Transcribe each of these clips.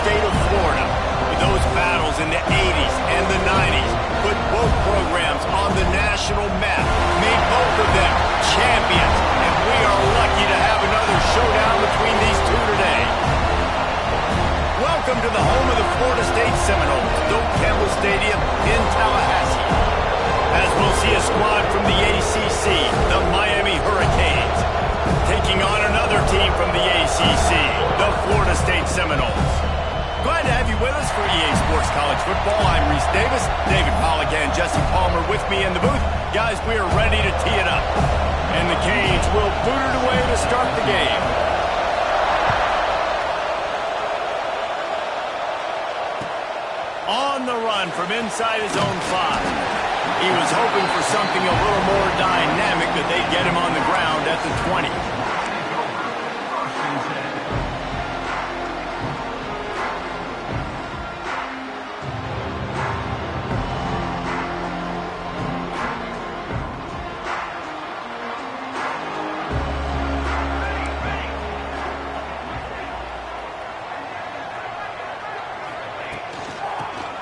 state of Florida. With those battles in the 80s and the 90s, put both programs on the national map, made both of them champions, and we are lucky to have another showdown between these two today. Welcome to the home of the Florida State Seminoles, Doak Campbell Stadium in Tallahassee. As we'll see a squad from the ACC, the Miami Hurricanes, taking on another team from the ACC, the Florida State Seminoles. Glad to have you with us for EA Sports College Football. I'm Reese Davis, David Pollack and Jesse Palmer with me in the booth. Guys, we are ready to tee it up. And the Canes will boot it away to start the game. On the run from inside his own 5. He was hoping for something a little more dynamic, but they get him on the ground at the 20.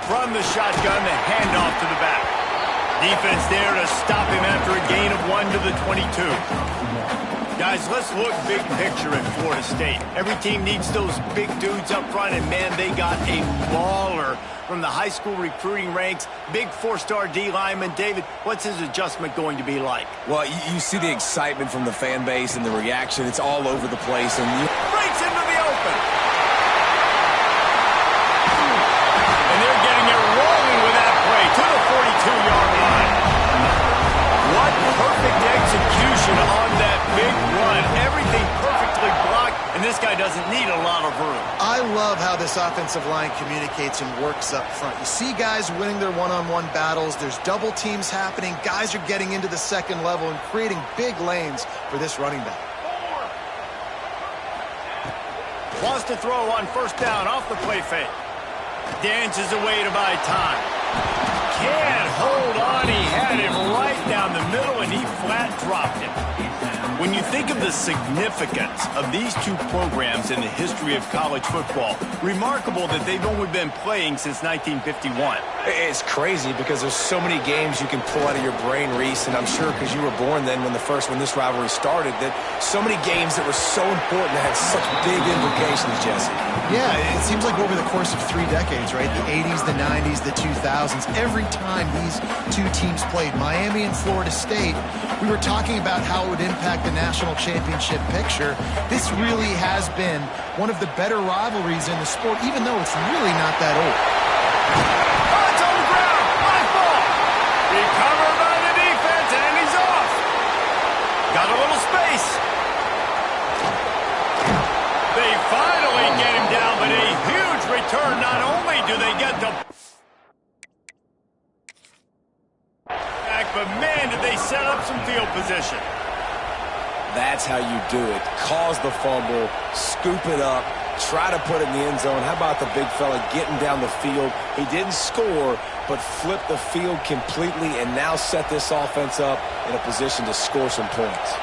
From the shotgun, the handoff to the back. Defense there to stop him after a gain of 1 to the 22. Guys, let's look big picture at Florida State. Every team needs those big dudes up front, and man, they got a baller from the high school recruiting ranks. Big 4-star D lineman. David, what's his adjustment going to be like? Well, you see the excitement from the fan base and the reaction. It's all over the place. And breaks into the open. And they're getting it rolling with that play to the 42-yard line. What perfect execution on that big run. Everything perfectly blocked, and this guy doesn't need a lot of room. I love how this offensive line communicates and works up front. You see guys winning their one-on-one battles. There's double teams happening. Guys are getting into the second level and creating big lanes for this running back. Wants to throw on first down off the play fake. Dances away to buy time. Can't hold on. He had it right down the middle, and he flat dropped it. When you think of the significance of these two programs in the history of college football, remarkable that they've only been playing since 1951. it's crazy because there's so many games you can pull out of your brain, Reese, and I'm sure because you were born then when this rivalry started, that so many games that were so important that had such big implications, Jesse. Yeah, it seems like over the course of 3 decades, right? The 80s, the 90s, the 2000s, every time these two teams played, Miami and Florida State, we were talking about how it would impact the national championship picture. This really has been one of the better rivalries in the sport, even though it's really not that old. Oh, it's on the ground. Nice ball. Recovered by the defense, and he's off. Got a little space. They finally get him down, but a huge return. Not only do they get the back, but man, did they set up some field position. That's how you do it. Cause the fumble, scoop it up, try to put it in the end zone. How about the big fella getting down the field? He didn't score, but flipped the field completely and now set this offense up in a position to score some points.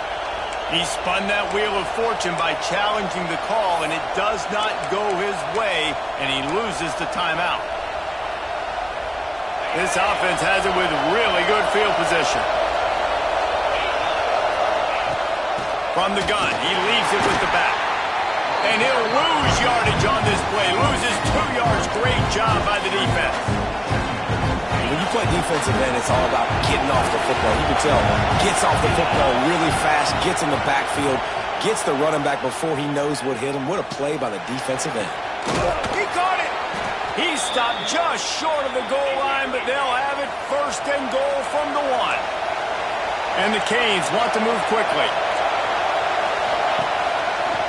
He spun that wheel of fortune by challenging the call, and it does not go his way, and he loses the timeout. This offense has it with really good field position. From the gun, he leaves it with the back. And he'll lose yardage on this play. Loses 2 yards. Great job by the defense. When you play defensive end, it's all about getting off the football. You can tell, gets off the football really fast, gets in the backfield, gets the running back before he knows what hit him. What a play by the defensive end. He caught it. He stopped just short of the goal line, but they'll have it 1st and goal from the 1. And the Canes want to move quickly.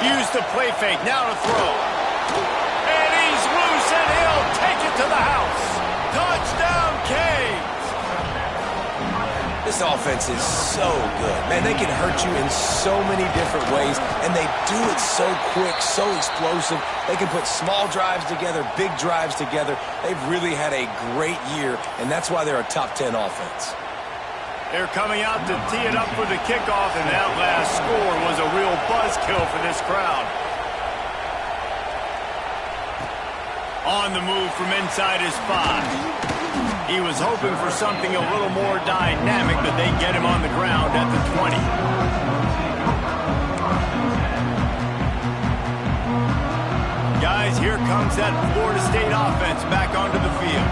Use the play fake, now to throw. And he's loose, and he'll take it to the house. Touchdown, Canes! This offense is so good. Man, they can hurt you in so many different ways, and they do it so quick, so explosive. They can put small drives together, big drives together. They've really had a great year, and that's why they're a top 10 offense. They're coming out to tee it up for the kickoff, and that last score was a real buzzkill for this crowd. On the move from inside his 5. He was hoping for something a little more dynamic, but they get him on the ground at the 20. Guys, here comes that Florida State offense back onto the field.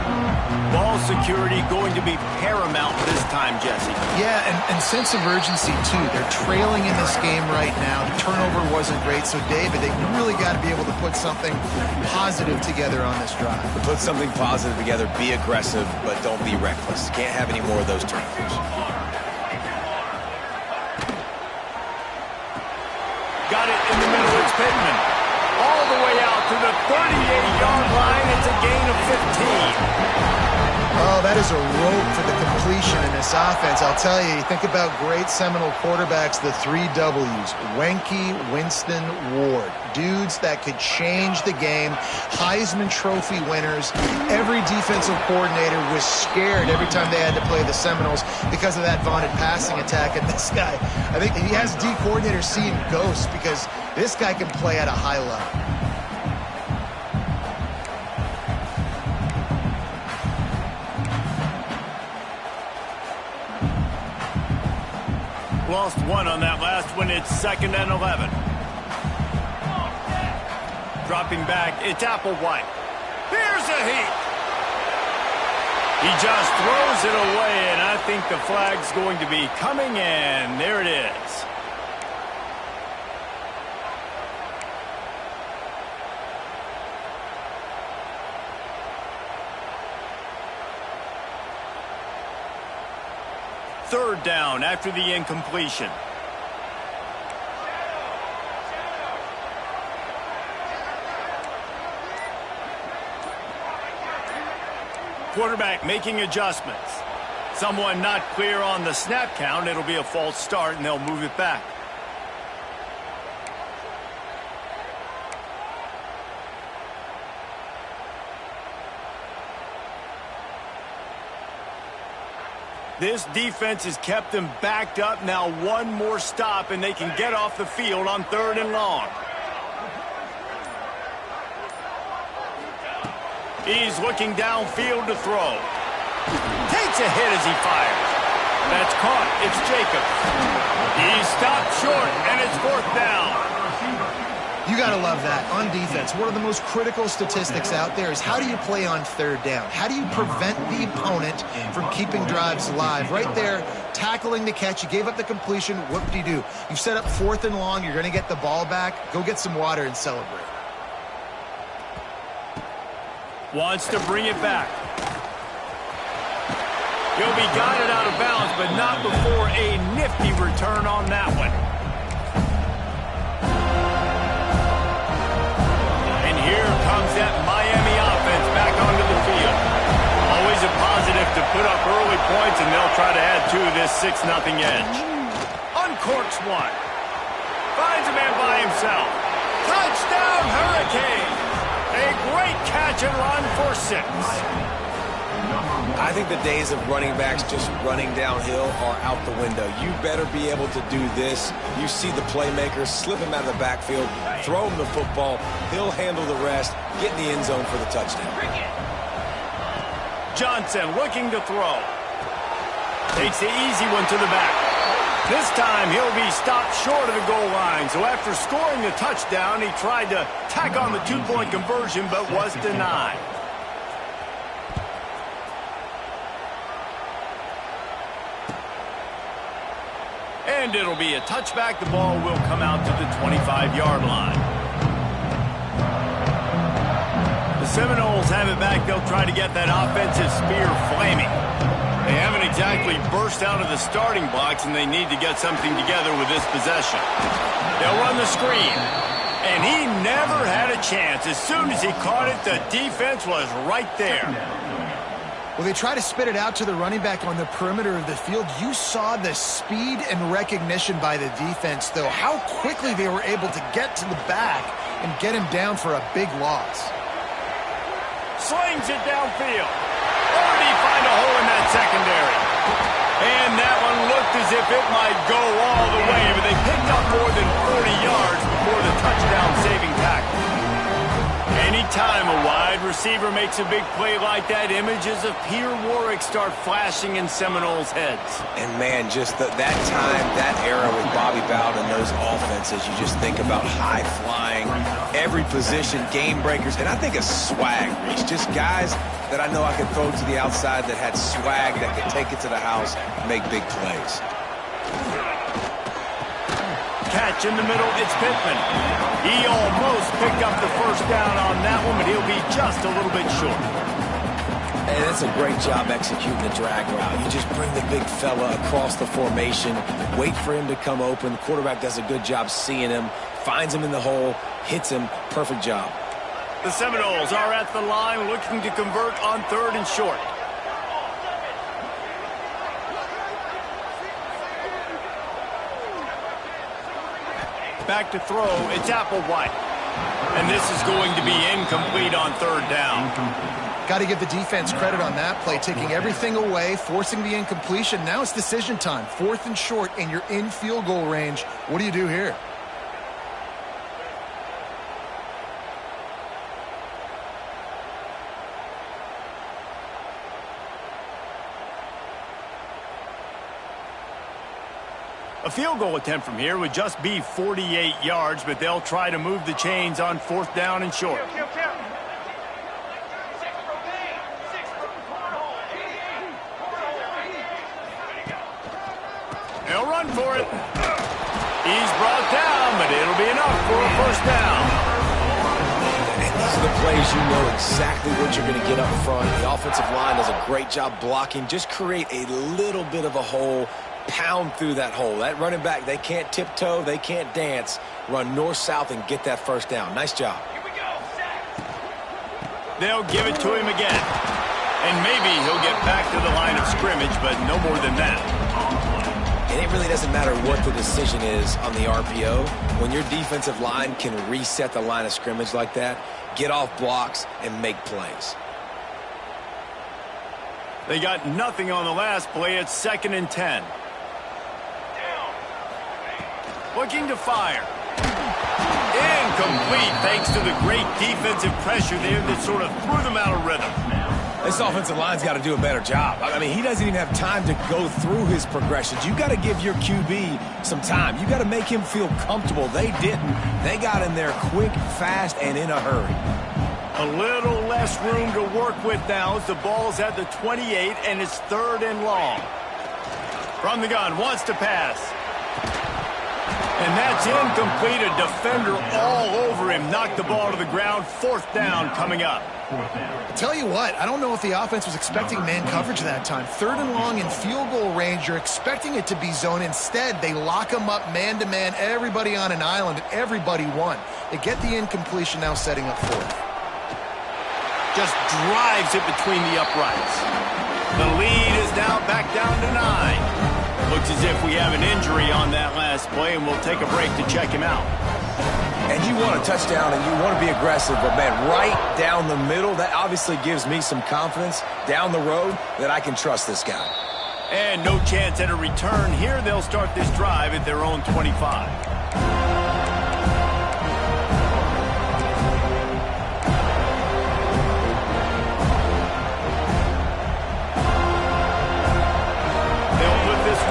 Ball security going to be paramount this time, Jesse. Yeah, and sense of urgency, too. They're trailing in this game right now. The turnover wasn't great, so, David, they really got to be able to put something positive together on this drive. Put something positive together, be aggressive, but don't be reckless. Can't have any more of those turnovers. Got it in the middle. It's Pittman. All the way out to the 38-yard line. It's a gain of 15. Oh, that is a rope for the completion in this offense. I'll tell you, you think about great Seminole quarterbacks, the 3 W's, Wenke, Winston, Ward. Dudes that could change the game, Heisman Trophy winners. Every defensive coordinator was scared every time they had to play the Seminoles because of that vaunted passing attack. And this guy, I think he has D coordinators seeing ghosts because this guy can play at a high level. Lost 1 on that last one. It's 2nd and 11. Dropping back, it's Applewhite. Here's a heat. He just throws it away, and I think the flag's going to be coming in. There it is. Third down after the incompletion. Quarterback making adjustments. Someone not clear on the snap count. It'll be a false start, and they'll move it back. This defense has kept them backed up. Now one more stop, and they can get off the field on 3rd and long. He's looking downfield to throw. Takes a hit as he fires. That's caught. It's Jacobs. He stopped short, and it's 4th down. You got to love that. On defense, one of the most critical statistics out there is how do you play on 3rd down? How do you prevent the opponent from keeping drives alive? Right there, tackling the catch. You gave up the completion. What do you do? You've set up 4th and long. You're going to get the ball back. Go get some water and celebrate. Wants to bring it back. He'll be guided out of bounds, but not before a nifty return on that one. Here comes that Miami offense back onto the field. Always a positive to put up early points, and they'll try to add to this 6-0 edge. Uncorks 1. Finds a man by himself. Touchdown, Hurricanes! A great catch and run for 6. I think the days of running backs just running downhill are out the window. You better be able to do this. You see the playmaker, slip him out of the backfield, throw him the football. He'll handle the rest, get in the end zone for the touchdown. Johnson looking to throw. Takes the easy one to the back. This time he'll be stopped short of the goal line. So after scoring the touchdown, he tried to tack on the 2-point conversion, but was denied. And it'll be a touchback. The ball will come out to the 25-yard line. The Seminoles have it back. They'll try to get that offensive spear flaming. They haven't exactly burst out of the starting blocks, and they need to get something together with this possession. They'll run the screen. And he never had a chance. As soon as he caught it, the defense was right there. Well, they try to spit it out to the running back on the perimeter of the field. You saw the speed and recognition by the defense, though. How quickly they were able to get to the back and get him down for a big loss. Slings it downfield. Or did he find a hole in that secondary? And that one looked as if it might go all the way, but they picked up more than 40 yards before the touchdown-saving tackle. Anytime a wide receiver receiver makes a big play like that, images of Peter Warrick start flashing in Seminoles' heads. And, man, just that time, that era with Bobby Bowden and those offenses, you just think about high-flying, every position, game breakers, and I think of swag, Reese. Just guys that I know I could throw to the outside that had swag that could take it to the house and make big plays. Catch in the middle, it's Pittman. He almost picked up the first down on that one, but he'll be just a little bit short. And that's a great job executing the drag route. You just bring the big fella across the formation, wait for him to come open. The quarterback does a good job seeing him, finds him in the hole, hits him. Perfect job. The Seminoles are at the line looking to convert on 3rd and short. Back to throw, it's Applewhite. And this is going to be incomplete on 3rd down. Got to give the defense credit on that play, taking everything away, forcing the incompletion. Now it's decision time. 4th and short, and you're in field goal range. What do you do here? A field goal attempt from here would just be 48 yards, but they'll try to move the chains on 4th down and short. They'll run for it. He's brought down, but it'll be enough for a first down. And these are the plays you know exactly what you're going to get up front. The offensive line does a great job blocking. Just create a little bit of a hole. Pound through that hole. That running back, they can't tiptoe, they can't dance. Run north-south and get that first down. Nice job. Here we go. They'll give it to him again. And maybe he'll get back to the line of scrimmage, but no more than that. And it really doesn't matter what the decision is on the RPO. When your defensive line can reset the line of scrimmage like that, get off blocks and make plays. They got nothing on the last play. It's 2nd and 10. Looking to fire. Incomplete thanks to the great defensive pressure there that sort of threw them out of rhythm. This offensive line's got to do a better job. I mean, he doesn't even have time to go through his progressions. You got to give your QB some time. You got to make him feel comfortable. They didn't. They got in there quick, fast, and in a hurry. A little less room to work with now as the ball's at the 28 and it's 3rd and long. From the gun, wants to pass. And that's incomplete. A defender all over him. Knocked the ball to the ground. 4th down coming up. I'll tell you what, I don't know if the offense was expecting man coverage that time. 3rd and long in field goal range. You're expecting it to be zone. Instead, they lock them up man-to-man. Everybody on an island, and everybody won. They get the incompletion now setting up 4th. Just drives it between the uprights. The lead is now back down to 9. Looks as if we have an injury on that last play, and we'll take a break to check him out. And you want a touchdown, and you want to be aggressive, but, man, right down the middle, that obviously gives me some confidence down the road that I can trust this guy. And no chance at a return here. They'll start this drive at their own 25.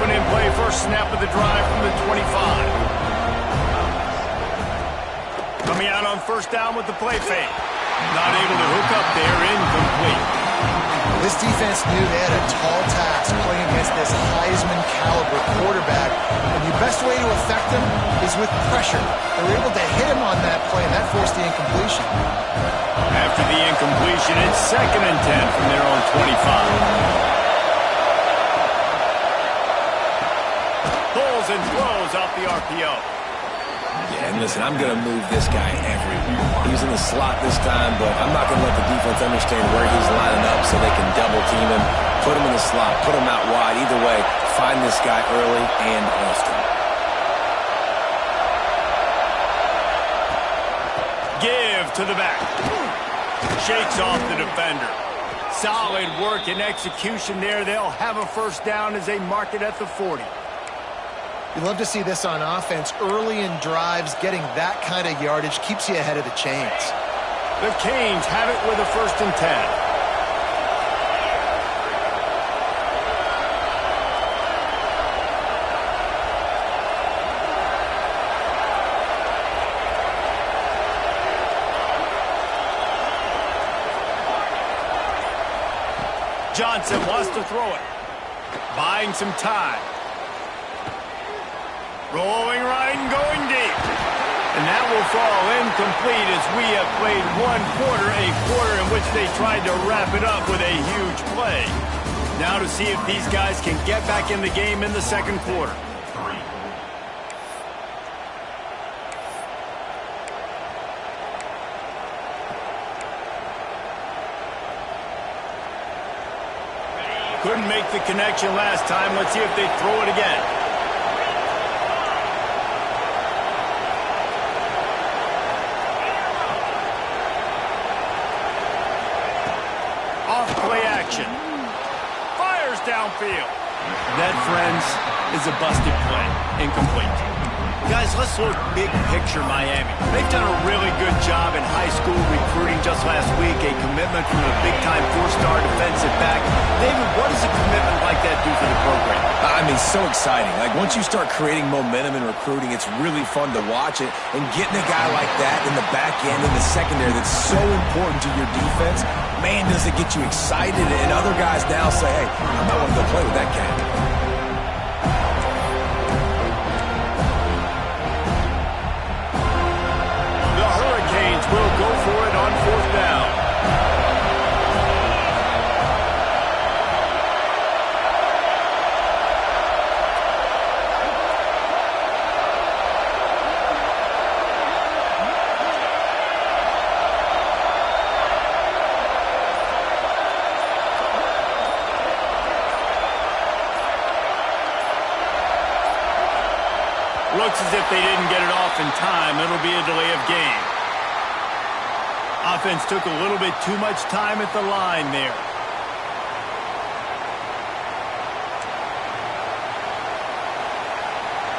In play, first snap of the drive from the 25. Coming out on 1st down with the play fake. Not able to hook up there, incomplete. This defense knew they had a tall task playing against this Heisman caliber quarterback. And the best way to affect him is with pressure. They were able to hit him on that play, and that forced the incompletion. After the incompletion, it's 2nd and 10 from their own 25. And throws off the RPO. Yeah, and listen, I'm going to move this guy everywhere. He's in the slot this time, but I'm not going to let the defense understand where he's lining up so they can double team him, put him in the slot, put him out wide. Either way, find this guy early and often. Give to the back. Shakes off the defender. Solid work and execution there. They'll have a first down as they mark it at the 40. You love to see this on offense. Early in drives, getting that kind of yardage keeps you ahead of the chains. The Canes have it with a 1st and 10. Johnson wants to throw it. Buying some time. Rolling right and going deep. And that will fall incomplete as we have played one quarter, a quarter in which they tried to wrap it up with a huge play. Now to see if these guys can get back in the game in the 2nd quarter. Couldn't make the connection last time. Let's see if they throw it again. Off play action. Fires downfield. That, friends, is a busted play. Incomplete. Guys, let's look big picture Miami. They've done a really good job in high school recruiting just last week. A commitment from a big-time 4-star defensive back. David, what does a commitment like that do for the program? I mean, so exciting. Like, once you start creating momentum in recruiting, it's really fun to watch it. And getting a guy like that in the back end, in the secondary, that's so important to your defense, man, does it get you excited. And other guys now say, hey, I might want to go play with that cat. Will go for it on 4th down. Looks as if they didn't get it off in time. It'll be a delay of game. Offense took a little bit too much time at the line there.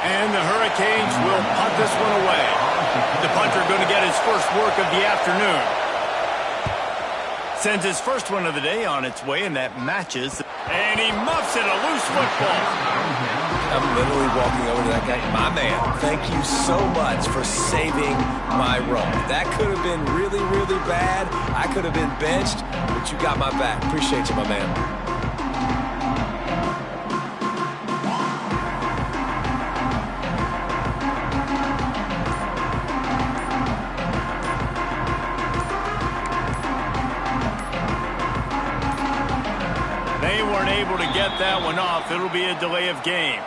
And the Hurricanes will punt this one away. The punter going to get his first work of the afternoon. Sends his first one of the day on its way, and that matches. And he muffs it, a loose football. I'm literally walking over to that guy. My man, thank you so much for saving my run. That could have been really, really bad. I could have been benched, but you got my back. Appreciate you, my man. They weren't able to get that one off. It'll be a delay of game.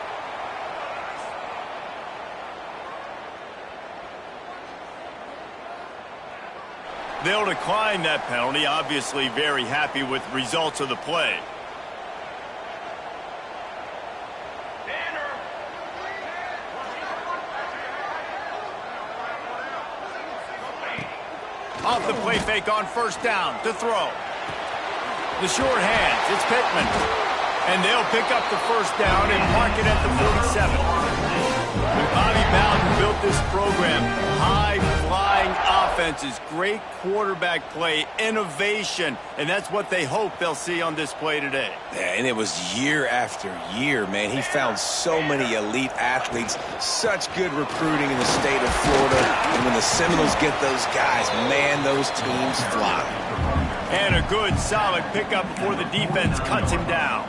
They'll decline that penalty, obviously very happy with results of the play. Off the play fake on 1st down to throw. The short hands, it's Pittman. And they'll pick up the 1st down and mark it at the 47. When Bobby Bowden built this program, high-flying offenses, great quarterback play, innovation, and that's what they hope they'll see on display today. Yeah, and it was year after year, man. He found so many elite athletes, such good recruiting in the state of Florida. And when the Seminoles get those guys, man, those teams fly. And a good, solid pickup before the defense cuts him down.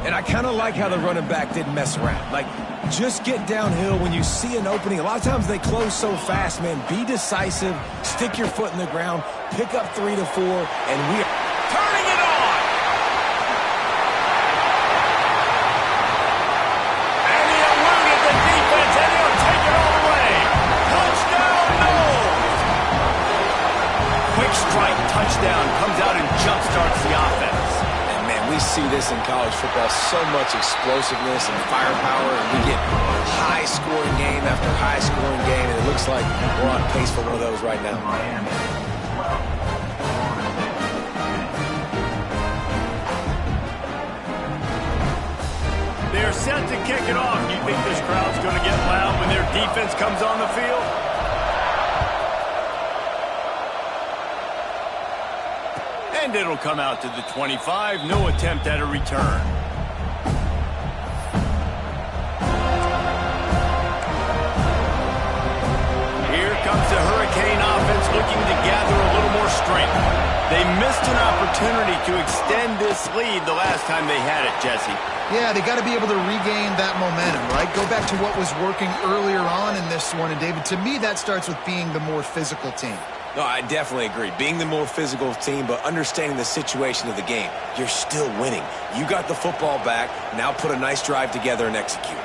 And I kind of like how the running back didn't mess around. Like, just get downhill when you see an opening. A lot of times they close so fast, man. Be decisive, stick your foot in the ground, pick up 3 to 4, and we are turning it on. And he eluded the defense, and he'll take it all the way. Touchdown, Noles. Quick strike touchdown comes out and jumpstarts the offense. We see this in college football, so much explosiveness and firepower, and we get high-scoring game after high-scoring game, and it looks like we're on pace for one of those right now. They're set to kick it off. Do you think this crowd's going to get loud when their defense comes on the field? And it'll come out to the 25. No attempt at a return. Here comes the Hurricane offense looking to gather a little more strength. They missed an opportunity to extend this lead the last time they had it, Jesse. Yeah, they got to be able to regain that momentum, right? Go back to what was working earlier on in this one. And, David, to me, that starts with being the more physical team. No, I definitely agree. Being the more physical team, but understanding the situation of the game. You're still winning. You got the football back. Now put a nice drive together and execute.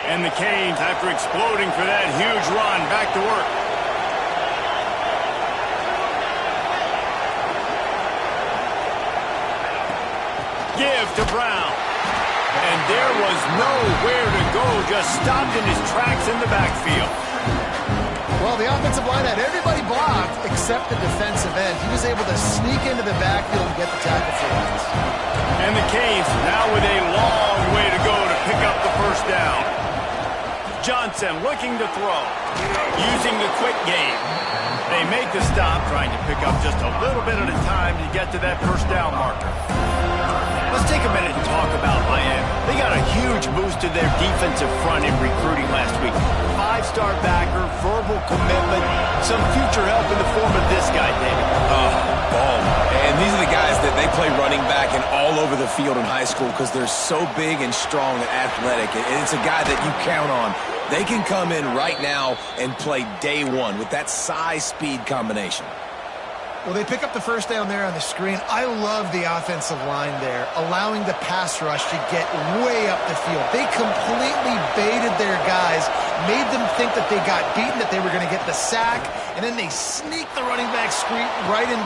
And the Canes, after exploding for that huge run, back to work. Give to Brown. And there was nowhere to go, just stopped in his tracks in the backfield. Well, the offensive line had everybody blocked except the defensive end. He was able to sneak into the backfield and get the tackle for once. And the Canes now with a long way to go to pick up the first down. Johnson looking to throw, using the quick game. They make the stop, trying to pick up just a little bit at a time to get to that first down marker. Let's take a minute and talk about Miami. They got a huge boost to their defensive front in recruiting last week. 5-star backer, verbal commitment, some future help in the form of this guy, David. Ball. And these are the guys that they play running back and all over the field in high school because they're so big and strong and athletic. And it's a guy that you count on. They can come in right now and play day one with that size-speed combination. Well, they pick up the first down there on the screen. I love the offensive line there, allowing the pass rush to get way up the field. They completely baited their guys, made them think that they got beaten, that they were going to get the sack, and then they sneak the running back screen right in.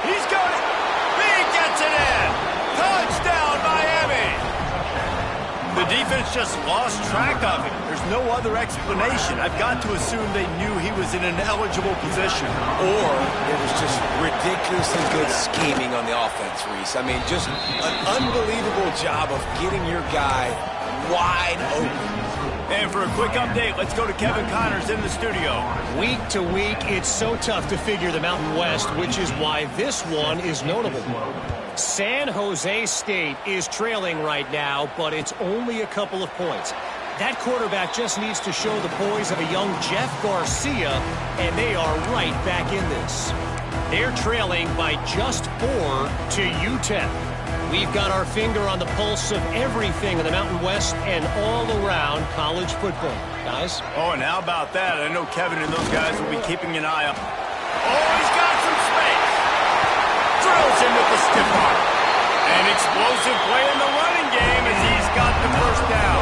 He's got it. He gets it in. Touchdown, Miami. The defense just lost track of him. There's no other explanation. I've got to assume they knew he was in an eligible position. Or it was just ridiculously good scheming on the offense, Reese. I mean, just an unbelievable job of getting your guy wide open. And for a quick update, let's go to Kevin Connors in the studio. Week to week, it's so tough to figure the Mountain West, which is why this one is notable. San Jose State is trailing right now, but it's only a couple of points. That quarterback just needs to show the poise of a young Jeff Garcia, and they are right back in this. They're trailing by just 4 to UTEP. We've got our finger on the pulse of everything in the Mountain West and all around college football. Guys? Oh, and how about that? I know Kevin and those guys will be keeping an eye on. Oh, he's got some space. Drills him with the stiff arm. An explosive play in the running game as he's got the first down.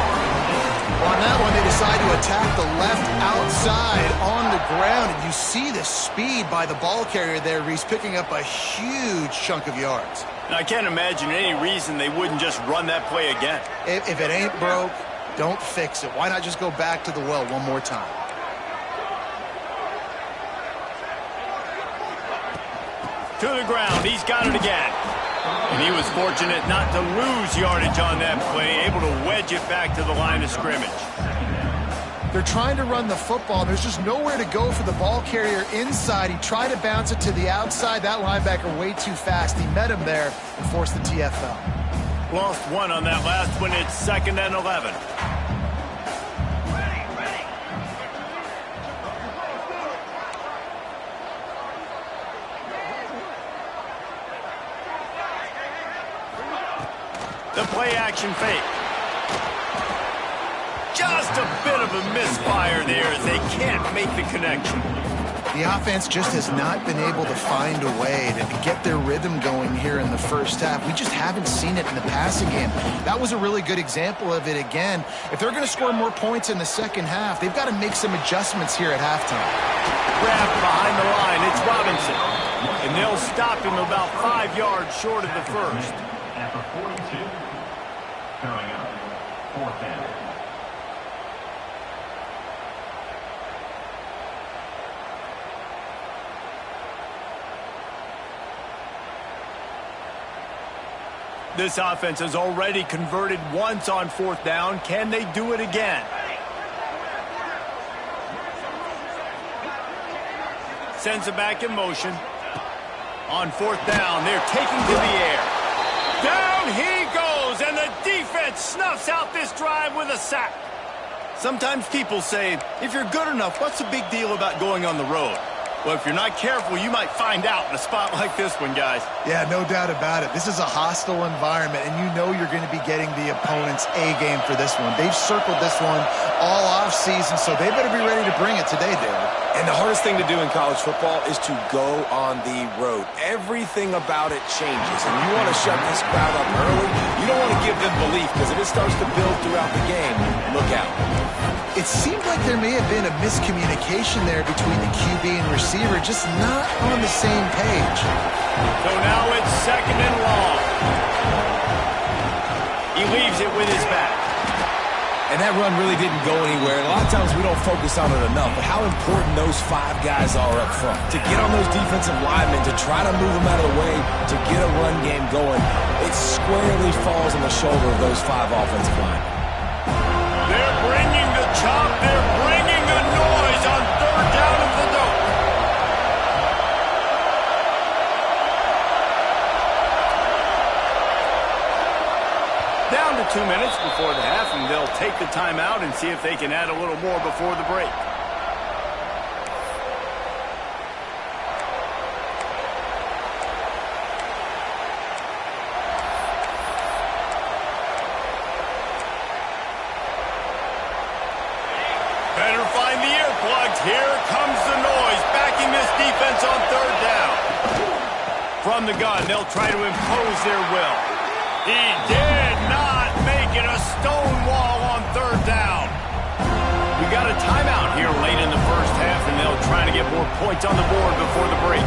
Well, on that one, they decide to attack the left outside on the ground, and you see the speed by the ball carrier there, Reese, picking up a huge chunk of yards. And I can't imagine any reason they wouldn't just run that play again. If it ain't broke, don't fix it. Why not just go back to the well one more time? To the ground, he's got it again. And he was fortunate not to lose yardage on that play, able to wedge it back to the line of scrimmage. They're trying to run the football. There's just nowhere to go for the ball carrier inside. He tried to bounce it to the outside. That linebacker way too fast. He met him there and forced the TFL. Lost one on that last one. It's 2nd and 11. The play-action fake. Just a bit of a misfire there as they can't make the connection. The offense just has not been able to find a way to get their rhythm going here in the first half. We just haven't seen it in the passing game. That was a really good example of it again. If they're going to score more points in the second half, they've got to make some adjustments here at halftime. Grabbed behind the line, it's Robinson. And they'll stop him about 5 yards short of the first. After 42, coming up, 4th down. This offense has already converted once on 4th down. Can they do it again? Sends it back in motion. On fourth down, they're taking to the air. Down he goes, and the defense snuffs out this drive with a sack. Sometimes people say, if you're good enough, what's the big deal about going on the road? Well, if you're not careful, you might find out in a spot like this one, guys. Yeah, no doubt about it. This is a hostile environment, and you know you're going to be getting the opponent's A game for this one. They've circled this one all offseason, so they better be ready to bring it today, David. And the hardest thing to do in college football is to go on the road. Everything about it changes, and you want to shut this crowd up early. You don't want to give them belief, because if it starts to build throughout the game, look out. It seemed like there may have been a miscommunication there between the QB and receiver, just not on the same page. So now it's second and long. He leaves it with his back. And that run really didn't go anywhere. And a lot of times we don't focus on it enough, but how important those 5 guys are up front. To get on those defensive linemen, to try to move them out of the way, to get a run game going, it squarely falls on the shoulder of those 5 offensive linemen. They're bringing the chop. They're bringing the noise on third down of the dope. Down to 2 minutes before the half, and they'll take the timeout and see if they can add a little more before the break. Better find the earplugs. Here comes the noise, backing this defense on third down. From the gun, they'll try to impose their will. He did not make it a stone wall on third down. We got a timeout here late in the first half, and they'll try to get more points on the board before the break.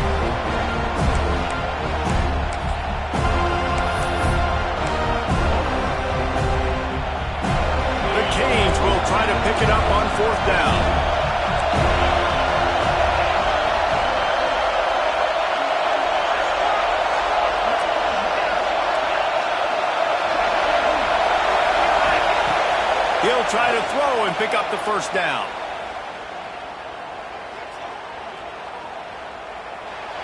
The Canes will try to pick it up on fourth down. He'll try to throw and pick up the first down.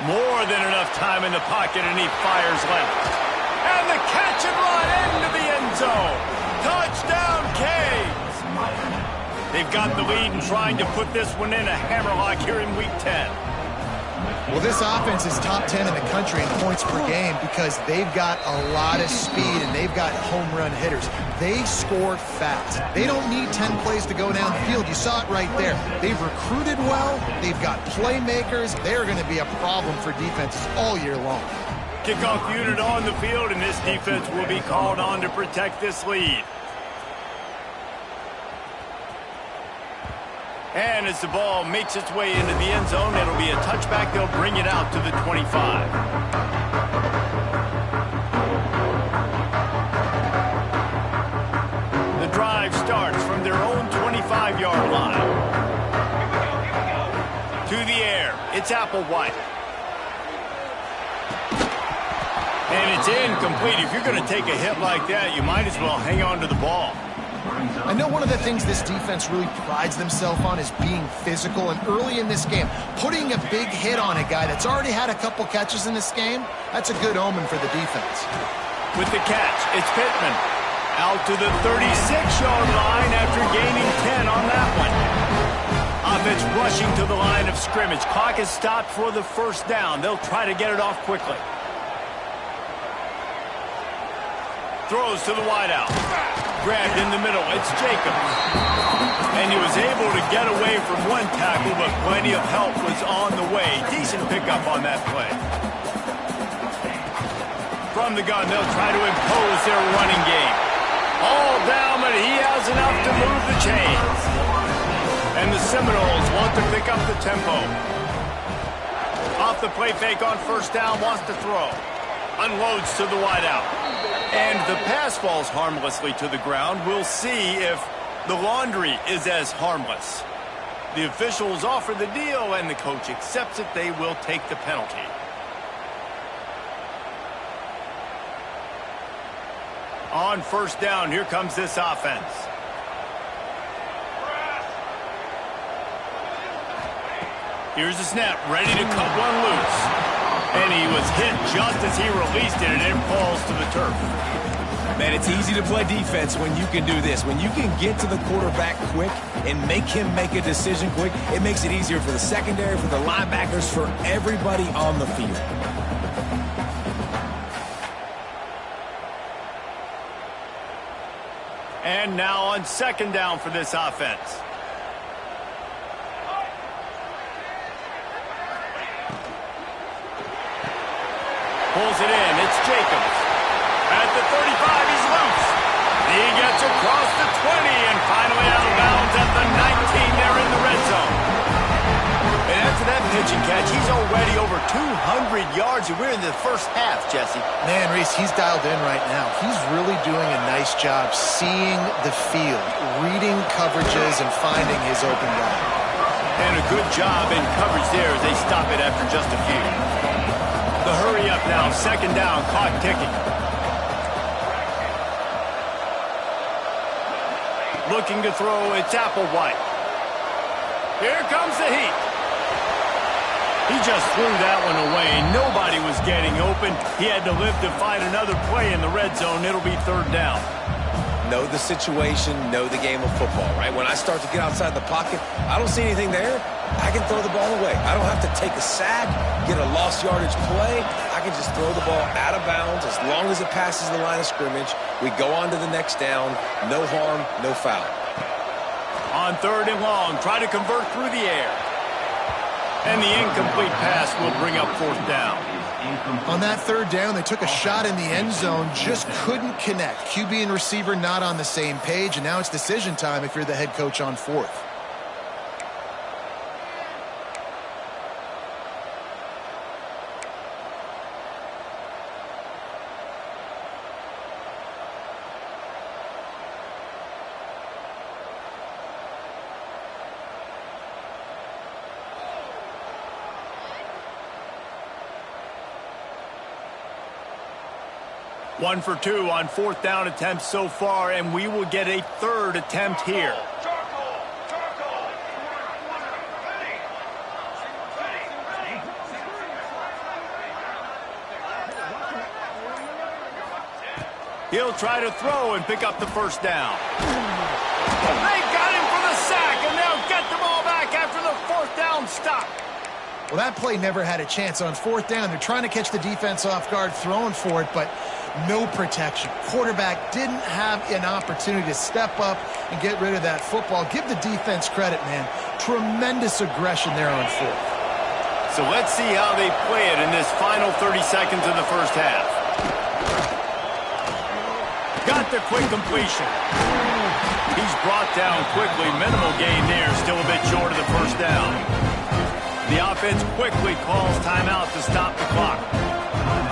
More than enough time in the pocket, and he fires left. And the catch and run into the end zone. Touchdown, Canes! They've got the lead and trying to put this one in a hammerlock here in Week 10. Well, this offense is top 10 in the country in points per game because they've got a lot of speed and they've got home run hitters. They score fast. They don't need 10 plays to go downfield. You saw it right there. They've recruited well. They've got playmakers. They're going to be a problem for defenses all year long. Kickoff unit on the field, and this defense will be called on to protect this lead. And as the ball makes its way into the end zone, it'll be a touchback. They'll bring it out to the 25. The drive starts from their own 25-yard line. To the air, it's Applewhite. And it's incomplete. If you're going to take a hit like that, you might as well hang on to the ball. I know one of the things this defense really prides themselves on is being physical, and early in this game, putting a big hit on a guy that's already had a couple catches in this game, that's a good omen for the defense. With the catch, it's Pittman. Out to the 36-yard line after gaining 10 on that one. Offense rushing to the line of scrimmage. Clock is stopped for the first down. They'll try to get it off quickly. Throws to the wideout. Grabbed in the middle. It's Jacobs. And he was able to get away from one tackle, but plenty of help was on the way. Decent pickup on that play. From the gun, they'll try to impose their running game. All down, but he has enough to move the chains. And the Seminoles want to pick up the tempo. Off the play fake on first down, wants to throw. Unloads to the wideout. And the pass falls harmlessly to the ground. We'll see if the laundry is as harmless. The officials offer the deal, and the coach accepts it. They will take the penalty. On first down, here comes this offense. Here's the snap, ready to cut one loose. And he was hit just as he released it, and it falls to the turf. Man, it's easy to play defense when you can do this. When you can get to the quarterback quick and make him make a decision quick, it makes it easier for the secondary, for the linebackers, for everybody on the field. And now on second down for this offense. Pulls it in. It's Jacobs. At the 35, he's loose. He gets across the 20 and finally out of bounds at the 19 there in the red zone. And after that pitch and catch, he's already over 200 yards, and we're in the first half, Jesse. Man, Reese, he's dialed in right now. He's really doing a nice job seeing the field, reading coverages, and finding his open guy. And a good job in coverage there as they stop it after just a few. The hurry up now, second down, clock ticking. Looking to throw, it's Applewhite. Here comes the heat. He just threw that one away. Nobody was getting open. He had to live to find another play in the red zone. It'll be third down. Know the situation, know the game of football, right? When I start to get outside the pocket, I don't see anything there, I can throw the ball away. I don't have to take a sack, get a lost yardage play. I can just throw the ball out of bounds as long as it passes the line of scrimmage. We go on to the next down. No harm, no foul. On third and long, try to convert through the air. And the incomplete pass will bring up fourth down. On that third down, they took a shot in the end zone, just couldn't connect. QB and receiver not on the same page, and now it's decision time if you're the head coach on fourth. One for two on fourth down attempts so far, and we will get a third attempt here. He'll try to throw and pick up the first down. They got him for the sack, and they'll get the ball back after the fourth down stop. Well, that play never had a chance. On fourth down, they're trying to catch the defense off guard, throwing for it, but no protection. Quarterback didn't have an opportunity to step up and get rid of that football. Give the defense credit, man. Tremendous aggression there on fourth. So let's see how they play it in this final 30 seconds of the first half. Got the quick completion. He's brought down quickly. Minimal gain there. Still a bit short of the first down. The offense quickly calls timeout to stop the clock.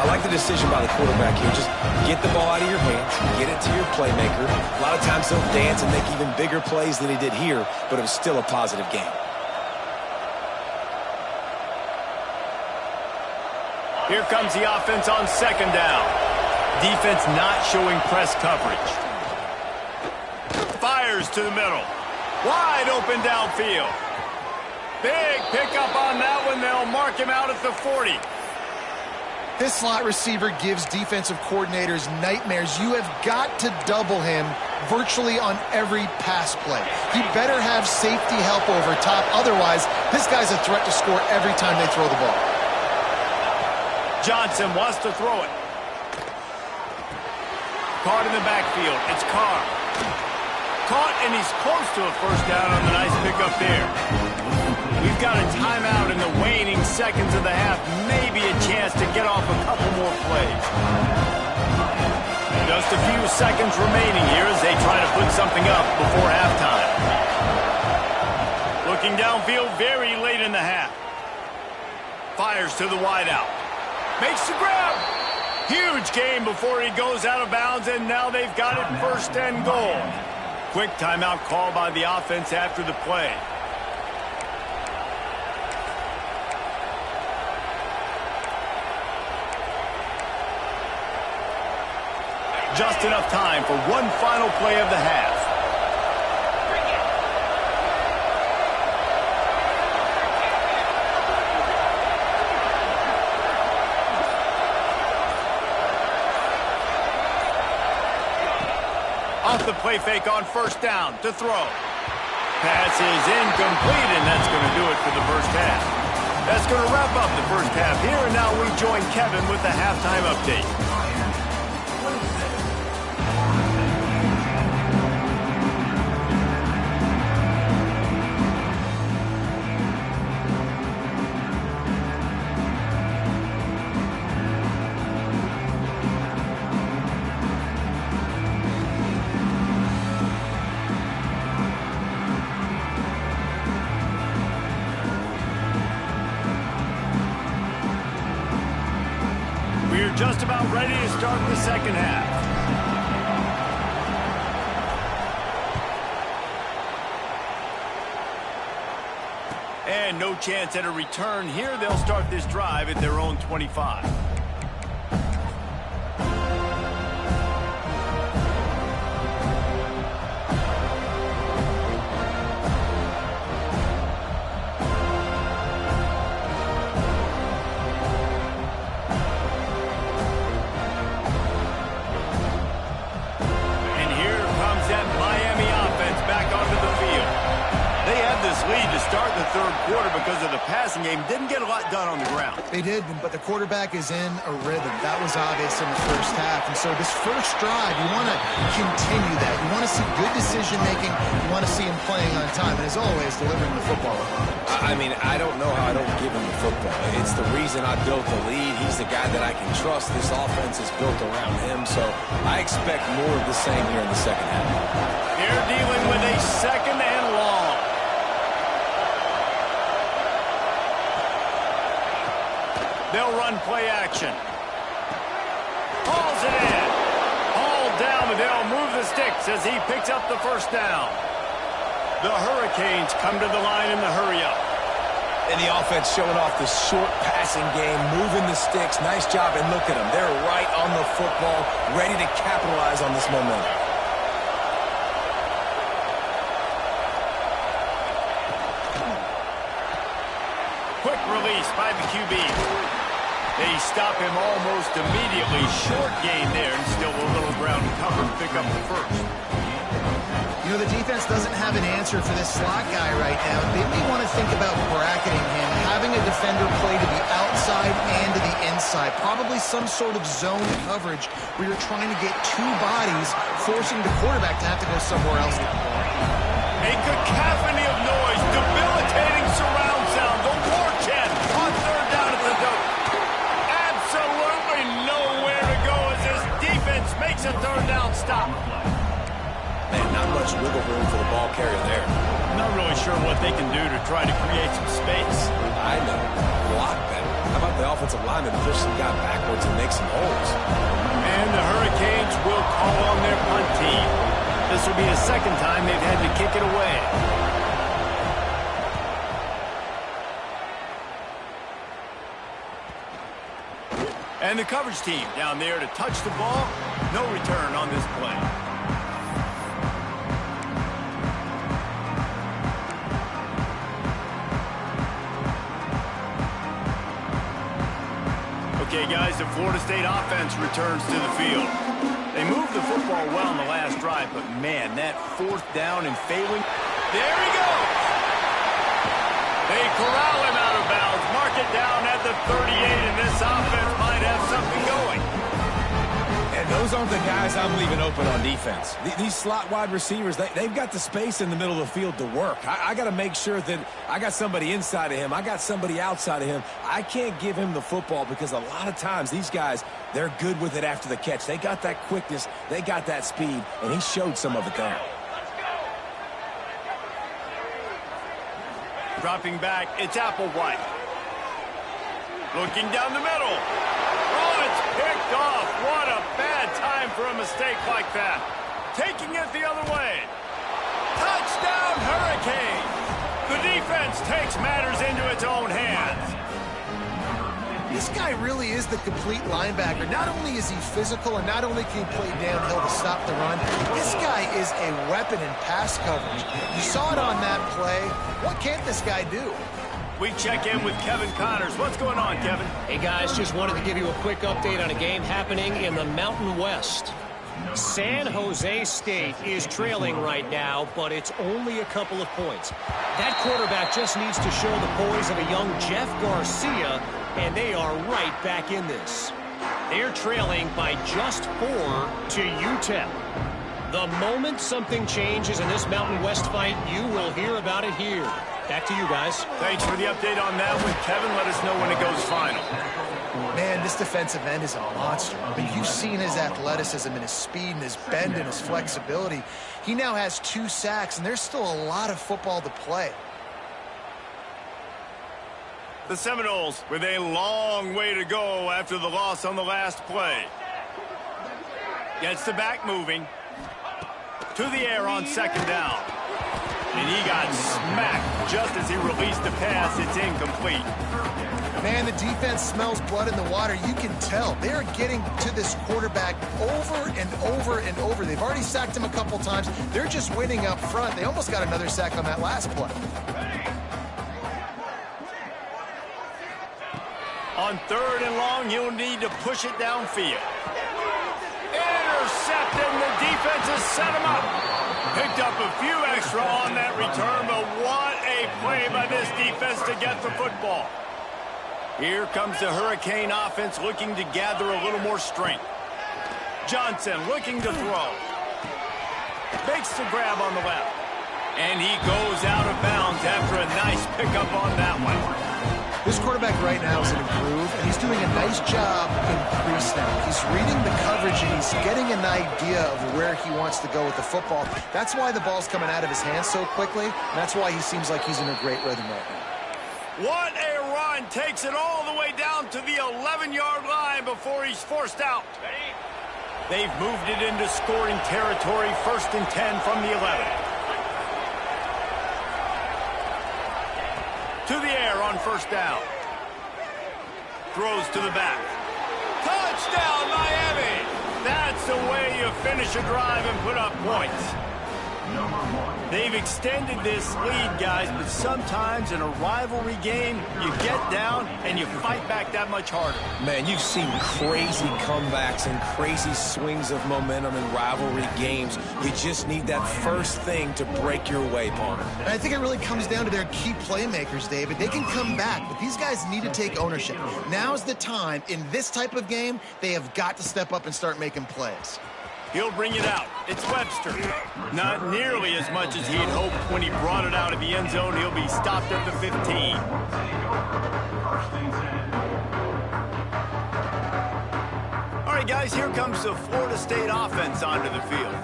I like the decision by the quarterback here. Just get the ball out of your hands, get it to your playmaker. A lot of times he'll dance and make even bigger plays than he did here, but it was still a positive game. Here comes the offense on second down. Defense not showing press coverage. Fires to the middle. Wide open downfield. Big pickup on that one. They'll mark him out at the 40. This slot receiver gives defensive coordinators nightmares. You have got to double him virtually on every pass play. He better have safety help over top. Otherwise, this guy's a threat to score every time they throw the ball. Johnson wants to throw it. Caught in the backfield. It's Carr. Caught, and he's close to a first down on the nice pickup there. We've got a timeout in the waning seconds of the half. Maybe a chance to get off a couple more plays. Just a few seconds remaining here as they try to put something up before halftime. Looking downfield very late in the half. Fires to the wideout. Makes the grab. Huge gain before he goes out of bounds, and now they've got it first and goal. Quick timeout call by the offense after the play. Just enough time for one final play of the half. play fake on first down to throw. Pass is incomplete, and that's going to do it for the first half. That's going to wrap up the first half here, and now we join Kevin with the halftime update. We're just about ready to start the second half. And no chance at a return here. They'll start this drive at their own 25. Start the third quarter because of the passing game. Didn't get a lot done on the ground. They did, but the quarterback is in a rhythm. That was obvious in the first half. And so this first drive, you want to continue that. You want to see good decision-making. You want to see him playing on time. And as always, delivering the football. I mean, I don't know how I don't give him the football. It's the reason I built the lead. He's the guy that I can trust. This offense is built around him. So I expect more of the same here in the second half. They're dealing with a second and long. They'll run play action. Hauls it in. Hauled down, but they'll move the sticks as he picks up the first down. The Hurricanes come to the line in the hurry-up. And the offense showing off the short passing game, moving the sticks. Nice job, and look at them. They're right on the football, ready to capitalize on this momentum. Quick release by the QB. They stop him almost immediately. Short gain there, and still a little ground cover to pick up the first. You know, the defense doesn't have an answer for this slot guy right now. They may want to think about bracketing him, having a defender play to the outside and to the inside. Probably some sort of zone coverage where you're trying to get two bodies, forcing the quarterback to have to go somewhere else. A cacophony of noise, debilitating surround sound. The war chant on third down at the dope. Absolutely nowhere to go as this defense makes a third down stop. Man, not much wiggle room for the ball carrier there. Not really sure what they can do to try to create some space. I know. Block better. How about the offensive lineman push some guy backwards and make some holes? And the Hurricanes will call on their punt team. This will be the second time they've had to kick it away. And the coverage team down there to touch the ball. No return on this play. Okay, guys, the Florida State offense returns to the field. They moved the football well in the last drive, but, man, that fourth down and failing. There he goes. They corral him out of bounds, mark it down at the 38, and this offense might have something going. And those aren't the guys I'm leaving open on defense. These slot wide receivers, they've got the space in the middle of the field to work. I got to make sure that I got somebody inside of him. I got somebody outside of him. I can't give him the football because a lot of times these guys, they're good with it after the catch. They got that quickness. They got that speed, and he showed some of it there. Dropping back, it's Applewhite. Looking down the middle. Oh, it's picked off. What a bad time for a mistake like that. Taking it the other way. Touchdown, Hurricanes. The defense takes matters into its own hands. This guy really is the complete linebacker. Not only is he physical and not only can he play downhill to stop the run, this guy is a weapon in pass coverage. You saw it on that play. What can't this guy do? We check in with Kevin Connors. What's going on, Kevin? Hey, guys, just wanted to give you a quick update on a game happening in the Mountain West. San Jose State is trailing right now, but it's only a couple of points. That quarterback just needs to show the poise of a young Jeff Garcia, and they are right back in this. They're trailing by just 4 to UTEP. The moment something changes in this Mountain West fight, you will hear about it here. Back to you guys. Thanks for the update on that one, Kevin. Let us know when it goes final. Man, this defensive end is a monster. I mean, you've seen his athleticism and his speed and his bend and his flexibility. He now has 2 sacks, and there's still a lot of football to play. The Seminoles with a long way to go after the loss on the last play. Gets the back moving. To the air on 2nd down. And he got smacked just as he released the pass. It's incomplete. Man, the defense smells blood in the water. You can tell. They're getting to this quarterback over and over and over. They've already sacked him a couple times. They're just winning up front. They almost got another sack on that last play. On 3rd and long, he'll need to push it downfield. Intercepted, and the defense has set him up. Picked up a few extra on that return, but what a play by this defense to get the football. Here comes the Hurricane offense looking to gather a little more strength. Johnson looking to throw. Makes the grab on the left. And he goes out of bounds after a nice pickup on that one. This quarterback right now is an improve, and he's doing a nice job in pre-snap. He's reading the coverage, and he's getting an idea of where he wants to go with the football. That's why the ball's coming out of his hands so quickly, and that's why he seems like he's in a great rhythm right now. What a run. Takes it all the way down to the 11-yard line before he's forced out. They've moved it into scoring territory. 1st and 10 from the 11. To the air on 1st down. Throws to the back. Touchdown, Miami! That's the way you finish a drive and put up points. They've extended this lead, guys, but sometimes in a rivalry game, you get down and you fight back that much harder. Man, you've seen crazy comebacks and crazy swings of momentum in rivalry games. We just need that first thing to break your way, Palmer. And I think it really comes down to their key playmakers, David. They can come back, but these guys need to take ownership. Now's the time. In this type of game, they have got to step up and start making plays. He'll bring it out. It's Webster. Not nearly as much as he had hoped when he brought it out of the end zone. He'll be stopped at the 15. All right, guys, here comes the Florida State offense onto the field.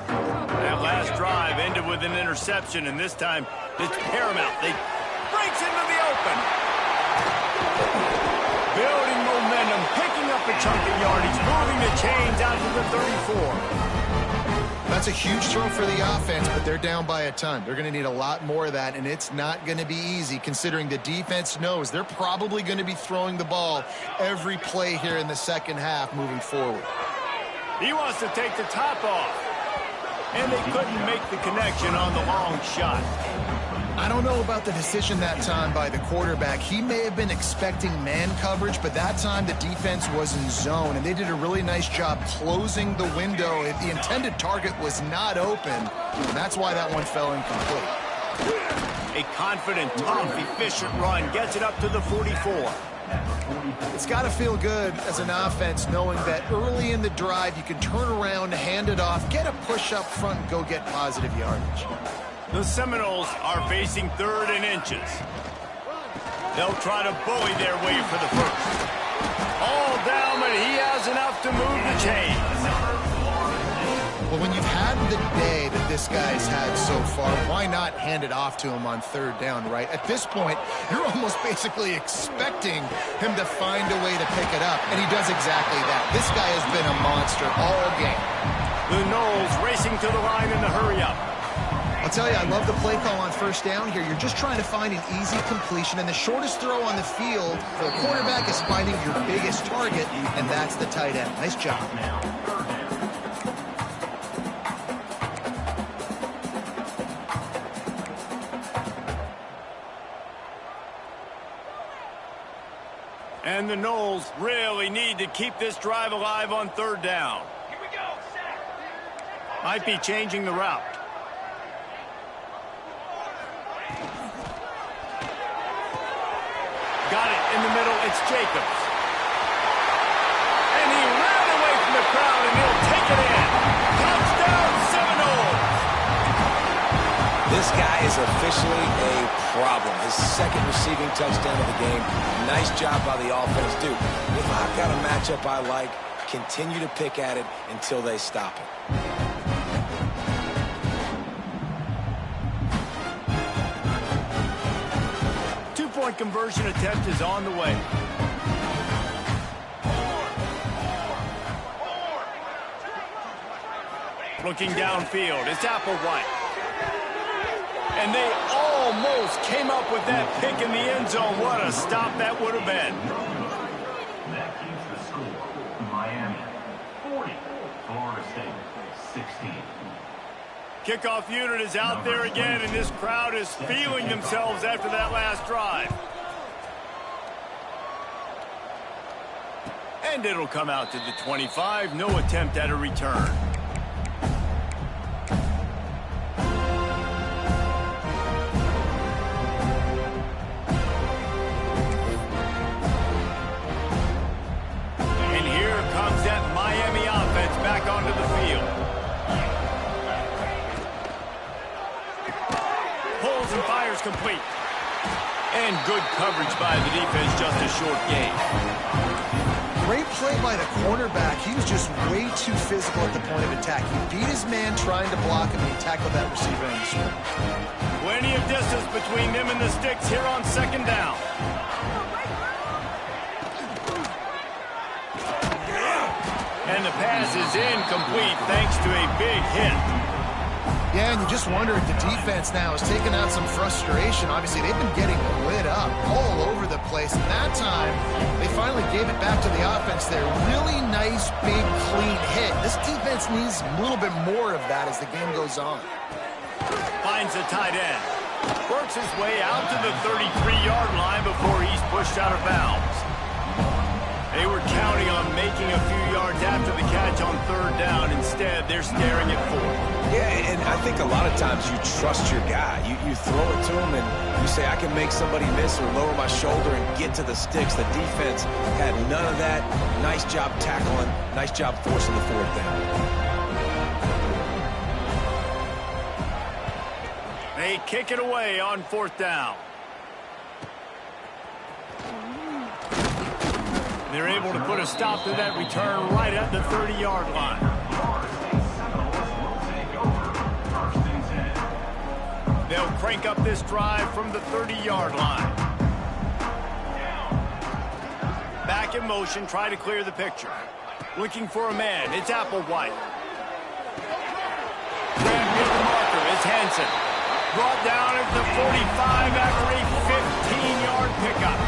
That last drive ended with an interception, and this time it's paramount. They breaks into the open. Building momentum, picking up a chunk of yardage, moving the chains out to the 34. That's a huge throw for the offense, but they're down by a ton. They're going to need a lot more of that, and it's not going to be easy considering the defense knows they're probably going to be throwing the ball every play here in the 2nd half moving forward. He wants to take the top off, and they couldn't make the connection on the long shot. I don't know about the decision that time by the quarterback. He may have been expecting man coverage, but that time the defense was in zone, and they did a really nice job closing the window. The intended target was not open, and that's why that one fell incomplete. A confident, tough, efficient run gets it up to the 44. It's got to feel good as an offense knowing that early in the drive you can turn around, hand it off, get a push up front, and go get positive yardage. The Seminoles are facing 3rd and inches. They'll try to bully their way for the first. All down, but he has enough to move the chains. Well, when you've had the day that this guy's had so far, why not hand it off to him on 3rd down, right? At this point, you're almost basically expecting him to find a way to pick it up, and he does exactly that. This guy has been a monster all game. The Noles racing to the line in the hurry-up. I'll tell you, I love the play call on 1st down here. You're just trying to find an easy completion, and the shortest throw on the field for the quarterback is finding your biggest target, and that's the tight end. Nice job. And the Noles really need to keep this drive alive on 3rd down. Here we go, set. Might be changing the route. Got it in the middle. It's Jacobs. And he ran away from the crowd, and he'll take it in. Touchdown, Seminoles! This guy is officially a problem. His second receiving touchdown of the game. Nice job by the offense. Dude, if I've got a matchup I like, continue to pick at it until they stop it. Two-point conversion attempt is on the way. Looking downfield, it's Applewhite. And they almost came up with that pick in the end zone. What a stop that would have been. That keeps the score. Miami 40, Florida State 16. Kickoff unit is out there again, and this crowd is feeling themselves after that last drive. And it'll come out to the 25. No attempt at a return. And here comes that Miami offense back onto the field. Pulls and fires complete. And good coverage by the defense, just a short gain. Great play by the cornerback. He was just way too physical at the point of attack. He beat his man trying to block him, and he tackled that receiver in the swing. Plenty of distance between them and the sticks here on second down. And the pass is incomplete thanks to a big hit. Yeah, and you just wonder if the defense now is taking out some frustration. Obviously, they've been getting lit up all over the place. And that time, they finally gave it back to the offense there. Really nice, big, clean hit. This defense needs a little bit more of that as the game goes on. Finds the tight end. Works his way out to the 33-yard line before he's pushed out of bounds. They were counting on making a few yards after the catch on third down. Instead, they're staring at fourth. Yeah, and I think a lot of times you trust your guy. You throw it to him and you say, I can make somebody miss or lower my shoulder and get to the sticks. The defense had none of that. Nice job tackling. Nice job forcing the fourth down. They kick it away on fourth down. They're able to put a stop to that return right at the 30-yard line. They'll crank up this drive from the 30-yard line. Back in motion, try to clear the picture. Looking for a man, it's Applewhite. Grab near the marker, it's Hansen. Brought down at the 45 after a 15-yard pickup.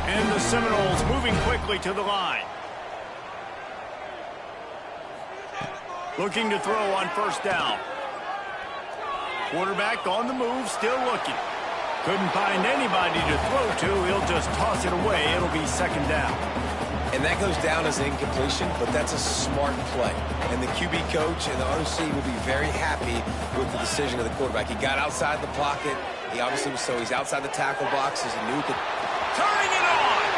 And the Seminoles moving quickly to the line. Looking to throw on first down. Quarterback on the move, still looking. Couldn't find anybody to throw to. He'll just toss it away. It'll be second down. And that goes down as incompletion, but that's a smart play. And the QB coach and the OC will be very happy with the decision of the quarterback. He got outside the pocket. He obviously was he's outside the tackle boxes. He knew he could. Turning it on!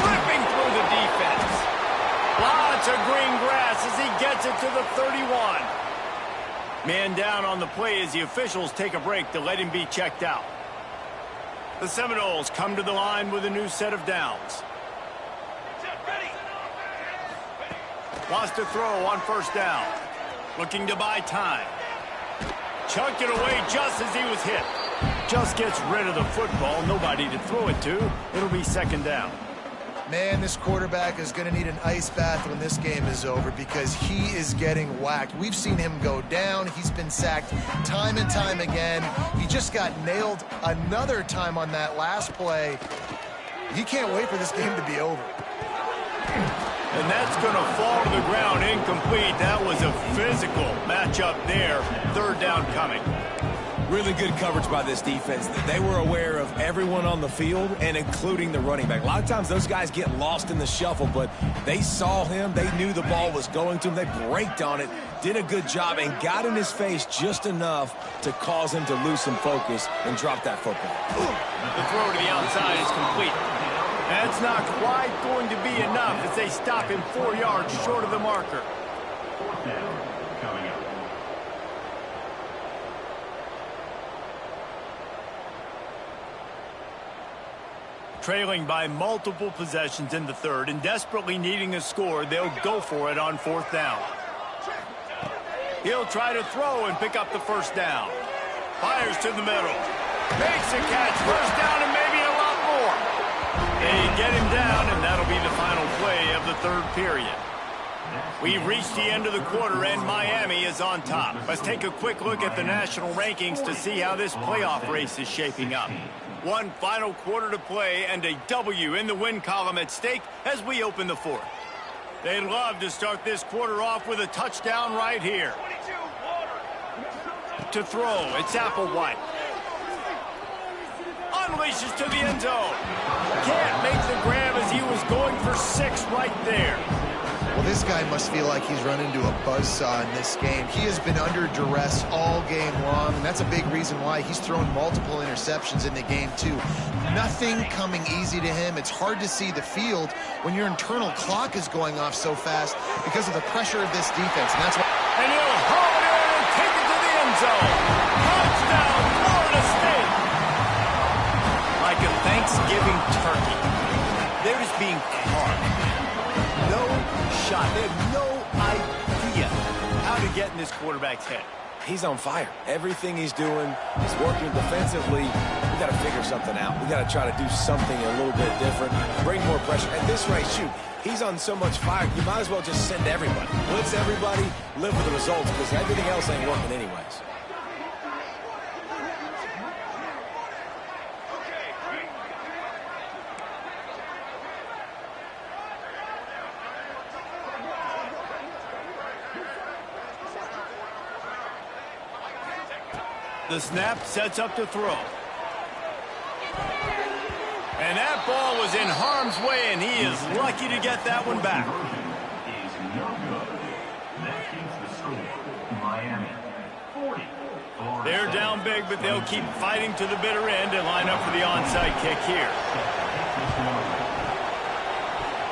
Ripping through the defense. Lots of green grass as he gets it to the 31. Man down on the play as the officials take a break to let him be checked out. The Seminoles come to the line with a new set of downs. Wants to throw on first down. Looking to buy time. Chucked it away just as he was hit. Just gets rid of the football. Nobody to throw it to. It'll be second down. Man, this quarterback is going to need an ice bath when this game is over because he is getting whacked. We've seen him go down. He's been sacked time and time again. He just got nailed another time on that last play. He can't wait for this game to be over. And that's going to fall to the ground incomplete. That was a physical matchup there. Third down coming. Really good coverage by this defense. They were aware of everyone on the field and including the running back. A lot of times those guys get lost in the shuffle, but they saw him. They knew the ball was going to him. They braked on it, did a good job, and got in his face just enough to cause him to lose some focus and drop that football. The throw to the outside is complete. That's not quite going to be enough as they stop him 4 yards short of the marker. Fourth down coming up. Trailing by multiple possessions in the third and desperately needing a score, they'll go for it on 4th down. He'll try to throw and pick up the first down. Fires to the middle. Makes a catch. First down and maybe a lot more. They get him down, and that'll be the final play of the third period. We've reached the end of the quarter, and Miami is on top. Let's take a quick look at the national rankings to see how this playoff race is shaping up. One final quarter to play and a W in the win column at stake as we open the fourth. They'd love to start this quarter off with a touchdown right here. To throw, it's Applewhite. Unleashes to the end zone. Can't make the grab as he was going for 6 right there. Well, this guy must feel like he's run into a buzzsaw in this game. He has been under duress all game long, and that's a big reason why he's thrown multiple interceptions in the game, too. Nothing coming easy to him. It's hard to see the field when your internal clock is going off so fast because of the pressure of this defense, and that's why... And he'll haul it in and take it to the end zone. Touchdown, Florida State! Like a Thanksgiving turkey. They're just being carved. No shot. They have no idea how to get in this quarterback's head. He's on fire. Everything he's doing is working defensively. We got to figure something out. We got to try to do something a little bit different, bring more pressure. At this rate, shoot, he's on so much fire, you might as well just send everybody. Blitz everybody, live with the results, because everything else ain't working anyways. The snap sets up to throw. And that ball was in harm's way, and he is lucky to get that one back. Is no good. That keeps the score. Miami 40. Florida They're State down big, but they'll keep fighting to the bitter end and line up for the onside kick here.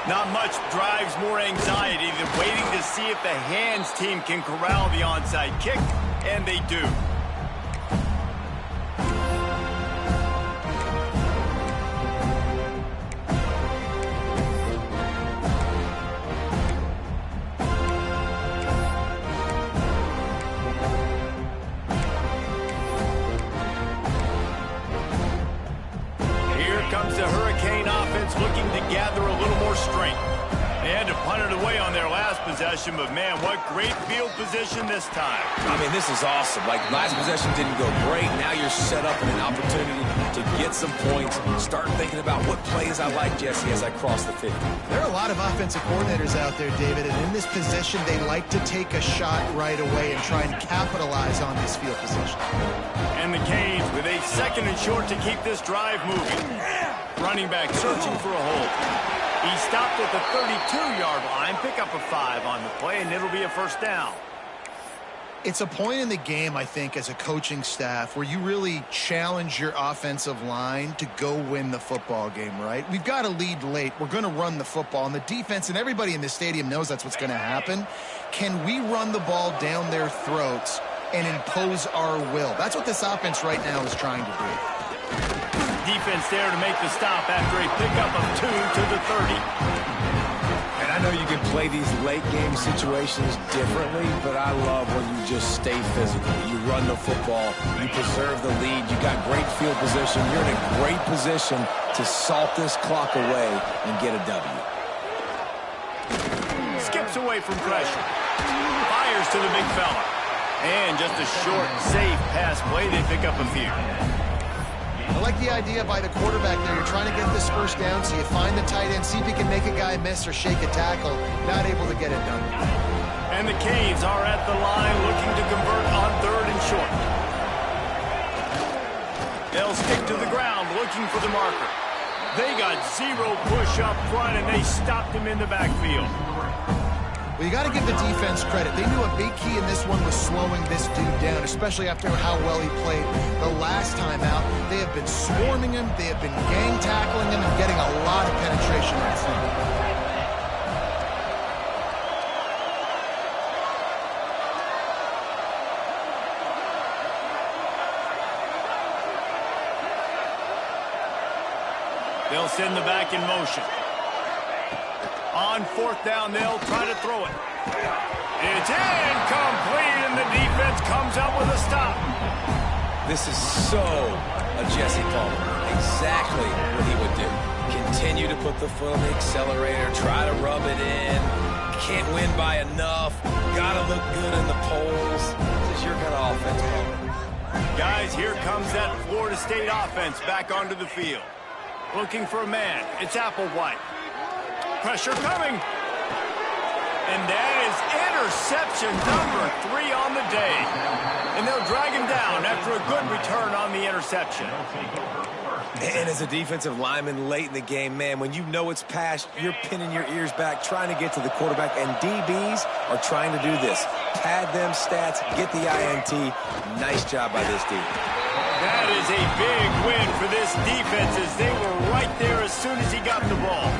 Not much drives more anxiety than waiting to see if the hands team can corral the onside kick, and they do. Comes the Hurricane offense looking to gather a little more strength. They had to punt it away on their last possession, but man, what great field position this time. I mean, this is awesome. Like, last possession didn't go great. Now you're set up in an opportunity to get some points. Start thinking about what plays I like, Jesse, as I cross the 50. There are a lot of offensive coordinators out there, David, and in this position, they like to take a shot right away and try and capitalize on this field position. And the Canes with a 2nd and short to keep this drive moving. Running back searching for a hole. He stopped at the 32-yard line, pick up a 5 on the play, and it'll be a first down. It's a point in the game, I think, as a coaching staff where you really challenge your offensive line to go win the football game, right? We've got to lead late. We're going to run the football, and the defense and everybody in the stadium knows that's what's going to happen. Can we run the ball down their throats and impose our will? That's what this offense right now is trying to do. Defense there to make the stop after a pickup of 2 to the 30. And I know you can play these late game situations differently, but I love when you just stay physical. You run the football, you preserve the lead, you got great field position, you're in a great position to salt this clock away and get a W. Skips away from pressure. Fires to the big fella. And just a short, safe pass play, they pick up a few. I like the idea by the quarterback there. You're trying to get this first down, so you find the tight end, see if he can make a guy miss or shake a tackle. Not able to get it done. And the Canes are at the line looking to convert on 3rd and short. They'll stick to the ground looking for the marker. They got zero push up front, and they stopped him in the backfield. Well, you got to give the defense credit. They knew a big key in this one was slowing this dude down, especially after how well he played the last time out. They have been swarming him. They have been gang tackling him and getting a lot of penetration up front. They'll send the back in motion. On fourth down, they'll try to throw it. It's incomplete, and the defense comes up with a stop. This is so a Jesse Palmer. Exactly what he would do. Continue to put the foot on the accelerator, try to rub it in. Can't win by enough. Gotta look good in the polls. This is your kind of offense, Palmer. Guys, here comes that Florida State offense back onto the field. Looking for a man. It's Applewhite. Pressure coming. And that is interception number 3 on the day. And they'll drag him down after a good return on the interception. And as a defensive lineman late in the game, man, when you know it's past, you're pinning your ears back, trying to get to the quarterback. And DBs are trying to do this. Pad them stats, get the INT. Nice job by this dude. That is a big win for this defense as they were right there as soon as he got the ball.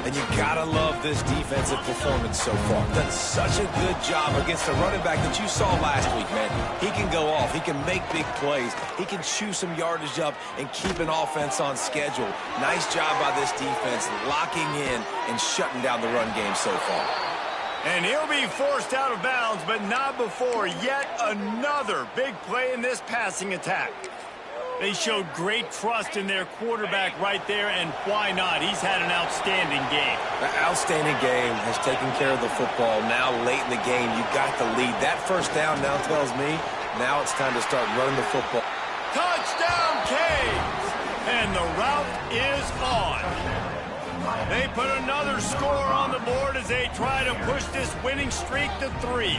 And you gotta love this defensive performance so far. Done such a good job against a running back that you saw last week, man. He can go off. He can make big plays. He can chew some yardage up and keep an offense on schedule. Nice job by this defense locking in and shutting down the run game so far. And he'll be forced out of bounds, but not before yet another big play in this passing attack. They showed great trust in their quarterback right there, and why not? He's had an outstanding game. The outstanding game has taken care of the football. Now, late in the game, you got the lead. That first down now tells me now it's time to start running the football. Touchdown, Canes! And the route is on. They put another score on the board as they try to push this winning streak to 3.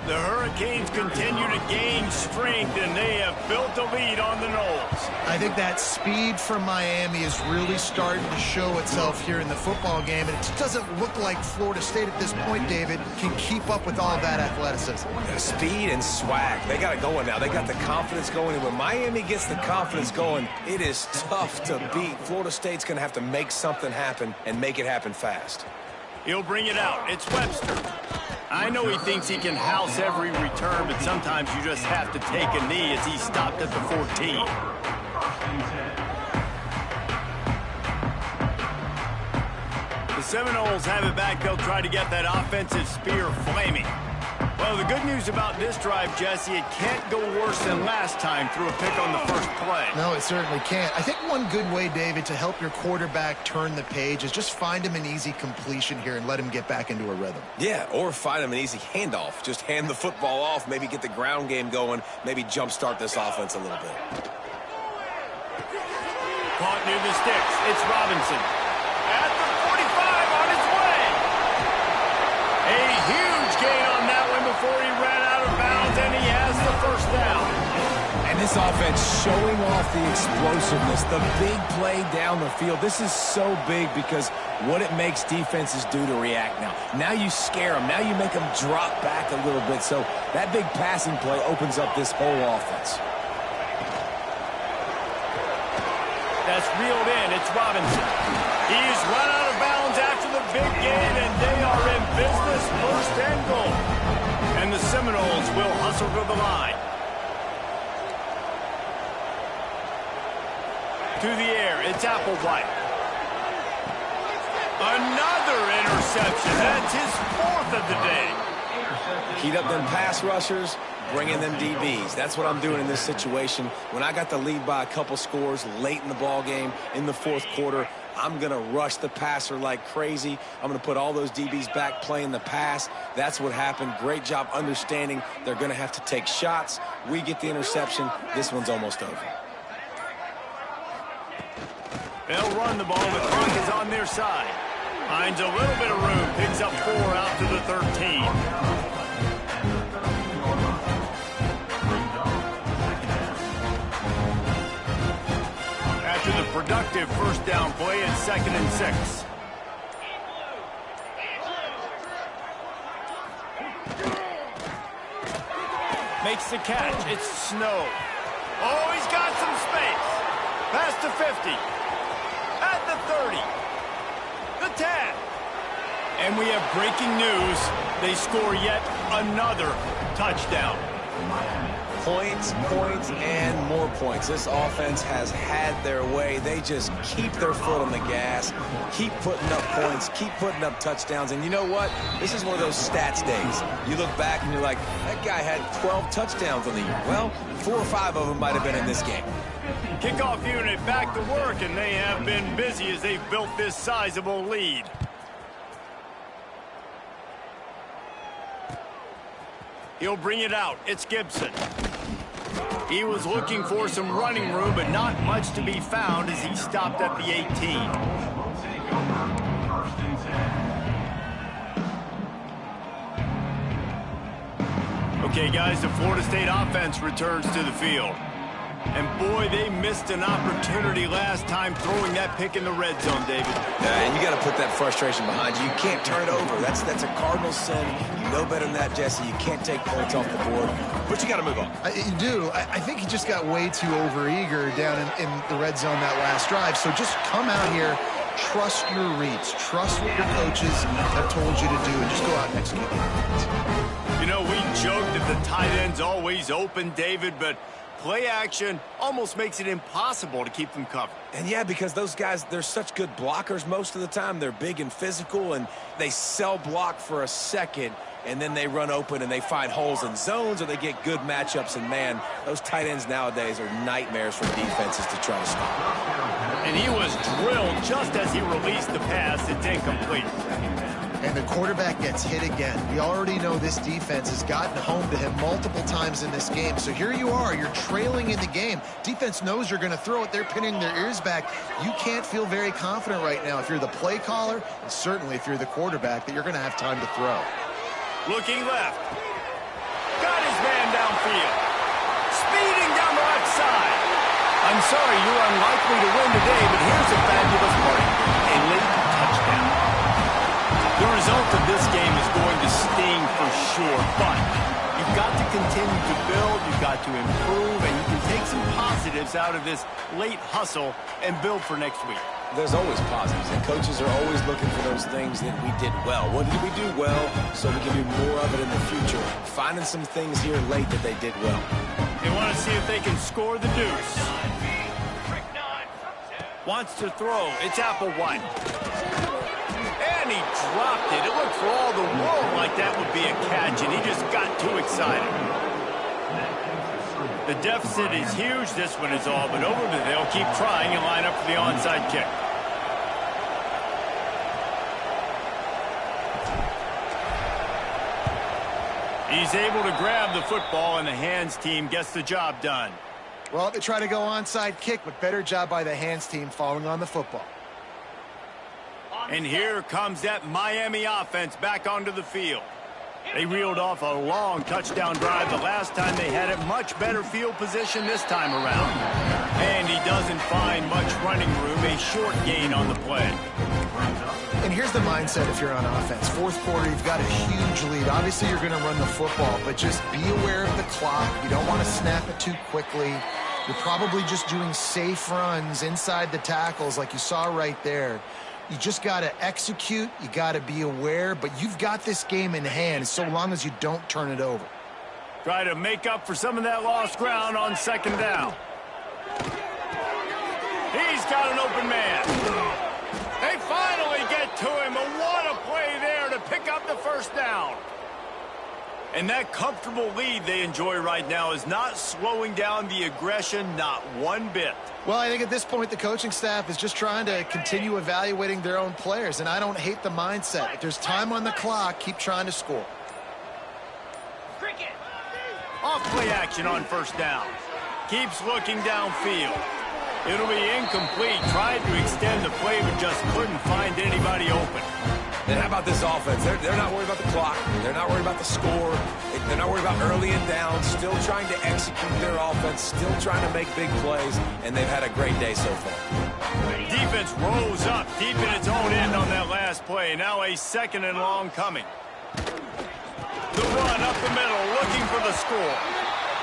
The Hurricanes continue to gain strength, and they have built a lead on the Noles. I think that speed from Miami is really starting to show itself here in the football game, and it just doesn't look like Florida State at this point, David, can keep up with all of that athleticism. Speed and swag. They got it going now. They got the confidence going, and when Miami gets the confidence going, it is tough to beat. Florida State's going to have to make something happen and make it happen fast. He'll bring it out. It's Webster. I know he thinks he can house every return, but sometimes you just have to take a knee as he stopped at the 14. The Seminoles have it back. They'll try to get that offensive spear flaming. Well, the good news about this drive, Jesse, it can't go worse than last time through a pick on the first play. No, it certainly can't. I think one good way, David, to help your quarterback turn the page is just find him an easy completion here and let him get back into a rhythm. Yeah, or find him an easy handoff. Just hand the football off, maybe get the ground game going, maybe jumpstart this offense a little bit. Caught near the sticks. It's Robinson. At the 45 on its way. A huge gain on that one before he ran out of bounds, and he has the first down. And this offense showing off the explosiveness, the big play down the field. This is so big because what it makes defenses do to react now. Now you scare them. Now you make them drop back a little bit. So that big passing play opens up this whole offense. That's reeled in. It's Robinson. He's run out of bounds after the big gain, and they are in business, first and goal. And the Seminoles will hustle to the line. To the air, it's Applewhite. Another interception. That's his 4th of the day. Heat up them pass rushers, bring in them DBs. That's what I'm doing in this situation. When I got the lead by a couple scores late in the ball game, in the 4th quarter, I'm going to rush the passer like crazy. I'm going to put all those DBs back playing the pass. That's what happened. Great job understanding they're going to have to take shots. We get the interception. This one's almost over. They'll run the ball. The clock is on their side. Finds a little bit of room. Picks up 4 out to the 13. productive first down play at 2nd and 6. Makes the catch. It's Snow. Oh, he's got some space. Past the 50. At the 30. The 10. And we have breaking news. They score yet another touchdown. Points, points, and more points. This offense has had their way. They just keep their foot on the gas, keep putting up points, keep putting up touchdowns. And you know what? This is one of those stats days. You look back and you're like, that guy had 12 touchdowns on the year. Well, 4 or 5 of them might have been in this game. Kickoff unit back to work, and they have been busy as they've built this sizable lead. He'll bring it out. It's Gibson. He was looking for some running room, but not much to be found as he stopped at the 18. Okay, guys, the Florida State offense returns to the field. And, boy, they missed an opportunity last time throwing that pick in the red zone, David. And you got to put that frustration behind you. You can't turn it over. That's a cardinal sin. You know better than that, Jesse. You can't take points off the board. But you got to move on. You do. I think he just got way too overeager down in the red zone that last drive. So just come out here, trust your reads, trust what your coaches have told you to do, and just go out and execute. You know, we joked that the tight end's always open, David, but play action almost makes it impossible to keep them covered. And yeah, because those guys, they're such good blockers most of the time. They're big and physical, and they sell block for a second, and then they run open and they find holes in zones, or they get good matchups. And man, those tight ends nowadays are nightmares for defenses to try to stop. And he was drilled just as he released the pass. It's incomplete. And the quarterback gets hit again. We already know this defense has gotten home to him multiple times in this game. So here you are, you're trailing in the game. Defense knows you're going to throw it. They're pinning their ears back. You can't feel very confident right now if you're the play caller, and certainly if you're the quarterback, that you're going to have time to throw. Looking left. Got his man downfield. Speeding down the left side. I'm sorry, you're unlikely to win today, but here's a fabulous part. A late touchdown. The result of this game is going to sting for sure, but you've got to continue to build, you've got to improve, and you can take some positives out of this late hustle and build for next week. There's always positives, and coaches are always looking for those things that we did well. What did we do well so we can do more of it in the future? Finding some things here late that they did well. They want to see if they can score the deuce. Wants to throw. It's Applewhite. And he dropped it. It looked for all the world like that would be a catch, and he just got too excited. The deficit is huge. This one is all but over, but they'll keep trying and line up for the onside kick. He's able to grab the football, and the hands team gets the job done. Well, they try to go onside kick, but better job by the hands team following on the football. And here comes that Miami offense back onto the field. They reeled off a long touchdown drive the last time they had it. Much better field position this time around. And he doesn't find much running room. A short gain on the play. And here's the mindset if you're on offense. Fourth quarter, you've got a huge lead. Obviously, you're going to run the football, but just be aware of the clock. You don't want to snap it too quickly. You're probably just doing safe runs inside the tackles like you saw right there. You just got to execute. You got to be aware, but you've got this game in hand so long as you don't turn it over. Try to make up for some of that lost ground on second down. He's got an open man. They finally get to him, but what a play there to pick up the first down. And that comfortable lead they enjoy right now is not slowing down the aggression, not one bit. Well, I think at this point the coaching staff is just trying to continue evaluating their own players, and I don't hate the mindset. If there's time on the clock, keep trying to score. Off play action on first down. Keeps looking downfield. It'll be incomplete. Tried to extend the play, but just couldn't find anybody open. And how about this offense? They're not worried about the clock. They're not worried about the score. They're not worried about early and down. Still trying to execute their offense. Still trying to make big plays. And they've had a great day so far. Defense rose up deep in its own end on that last play. Now a 2nd and long coming. The run up the middle, looking for the score.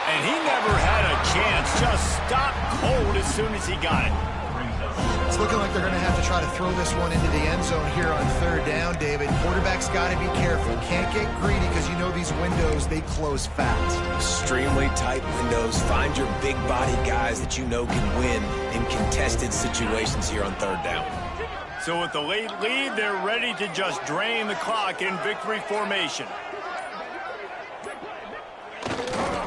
And he never had a chance. Just stopped cold as soon as he got it. It's looking like they're going to have to try to throw this one into the end zone here on 3rd down, David. Quarterback's got to be careful. Can't get greedy because you know these windows, they close fast. Extremely tight windows. Find your big body guys that you know can win in contested situations here on 3rd down. So with the late lead, they're ready to just drain the clock in victory formation.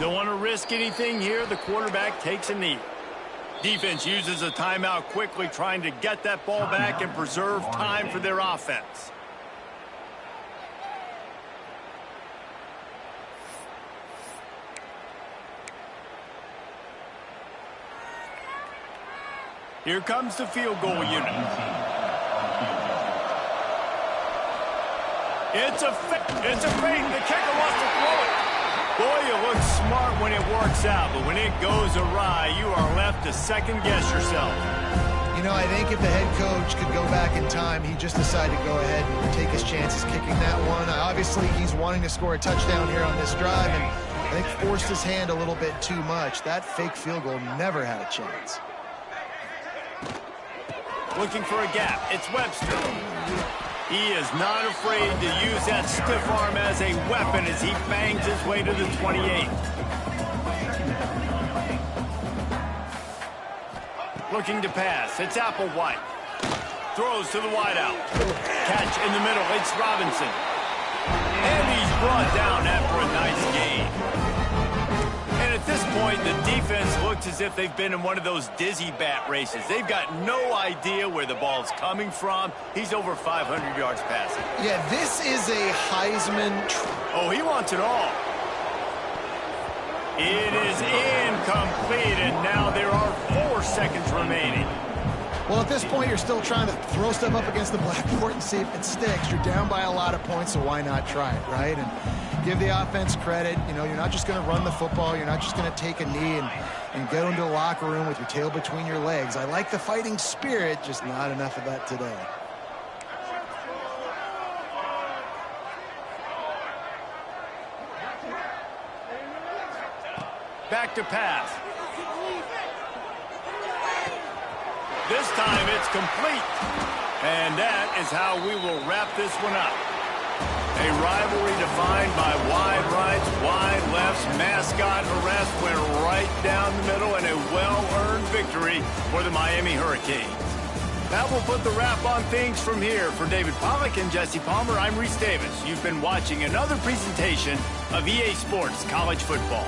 Don't want to risk anything here. The quarterback takes a knee. Defense uses a timeout quickly, trying to get that ball back and preserve time for their offense. Here comes the field goal unit. It's a fake. The kicker wants to throw it. Boy, you look smart when it works out, but when it goes awry, you are left to second-guess yourself. You know, I think if the head coach could go back in time, he'd just decide to go ahead and take his chances kicking that one. Obviously, he's wanting to score a touchdown here on this drive, and I think forced his hand a little bit too much. That fake field goal never had a chance. Looking for a gap. It's Webster. He is not afraid to use that stiff arm as a weapon as he bangs his way to the 28. Looking to pass. It's Applewhite. Throws to the wideout. Catch in the middle. It's Robinson. And he's brought down after a nice gain. And at this point, the defense looks as if they've been in one of those dizzy bat races. They've got no idea where the ball's coming from. He's over 500 yards passing. Yeah, this is a Heisman. Oh, he wants it all. It is incomplete, and now there are 4 seconds remaining. Well, at this point, you're still trying to throw stuff up against the blackboard and see if it sticks. You're down by a lot of points, so why not try it, right? And give the offense credit. You know, you're not just going to run the football. You're not just going to take a knee and go into the locker room with your tail between your legs. I like the fighting spirit, just not enough of that today. Back to pass. This time it's complete. And that is how we will wrap this one up. A rivalry defined by wide rights, wide lefts, mascot arrest went right down the middle, and a well-earned victory for the Miami Hurricanes. That will put the wrap on things from here. For David Pollack and Jesse Palmer, I'm Reese Davis. You've been watching another presentation of EA Sports College Football.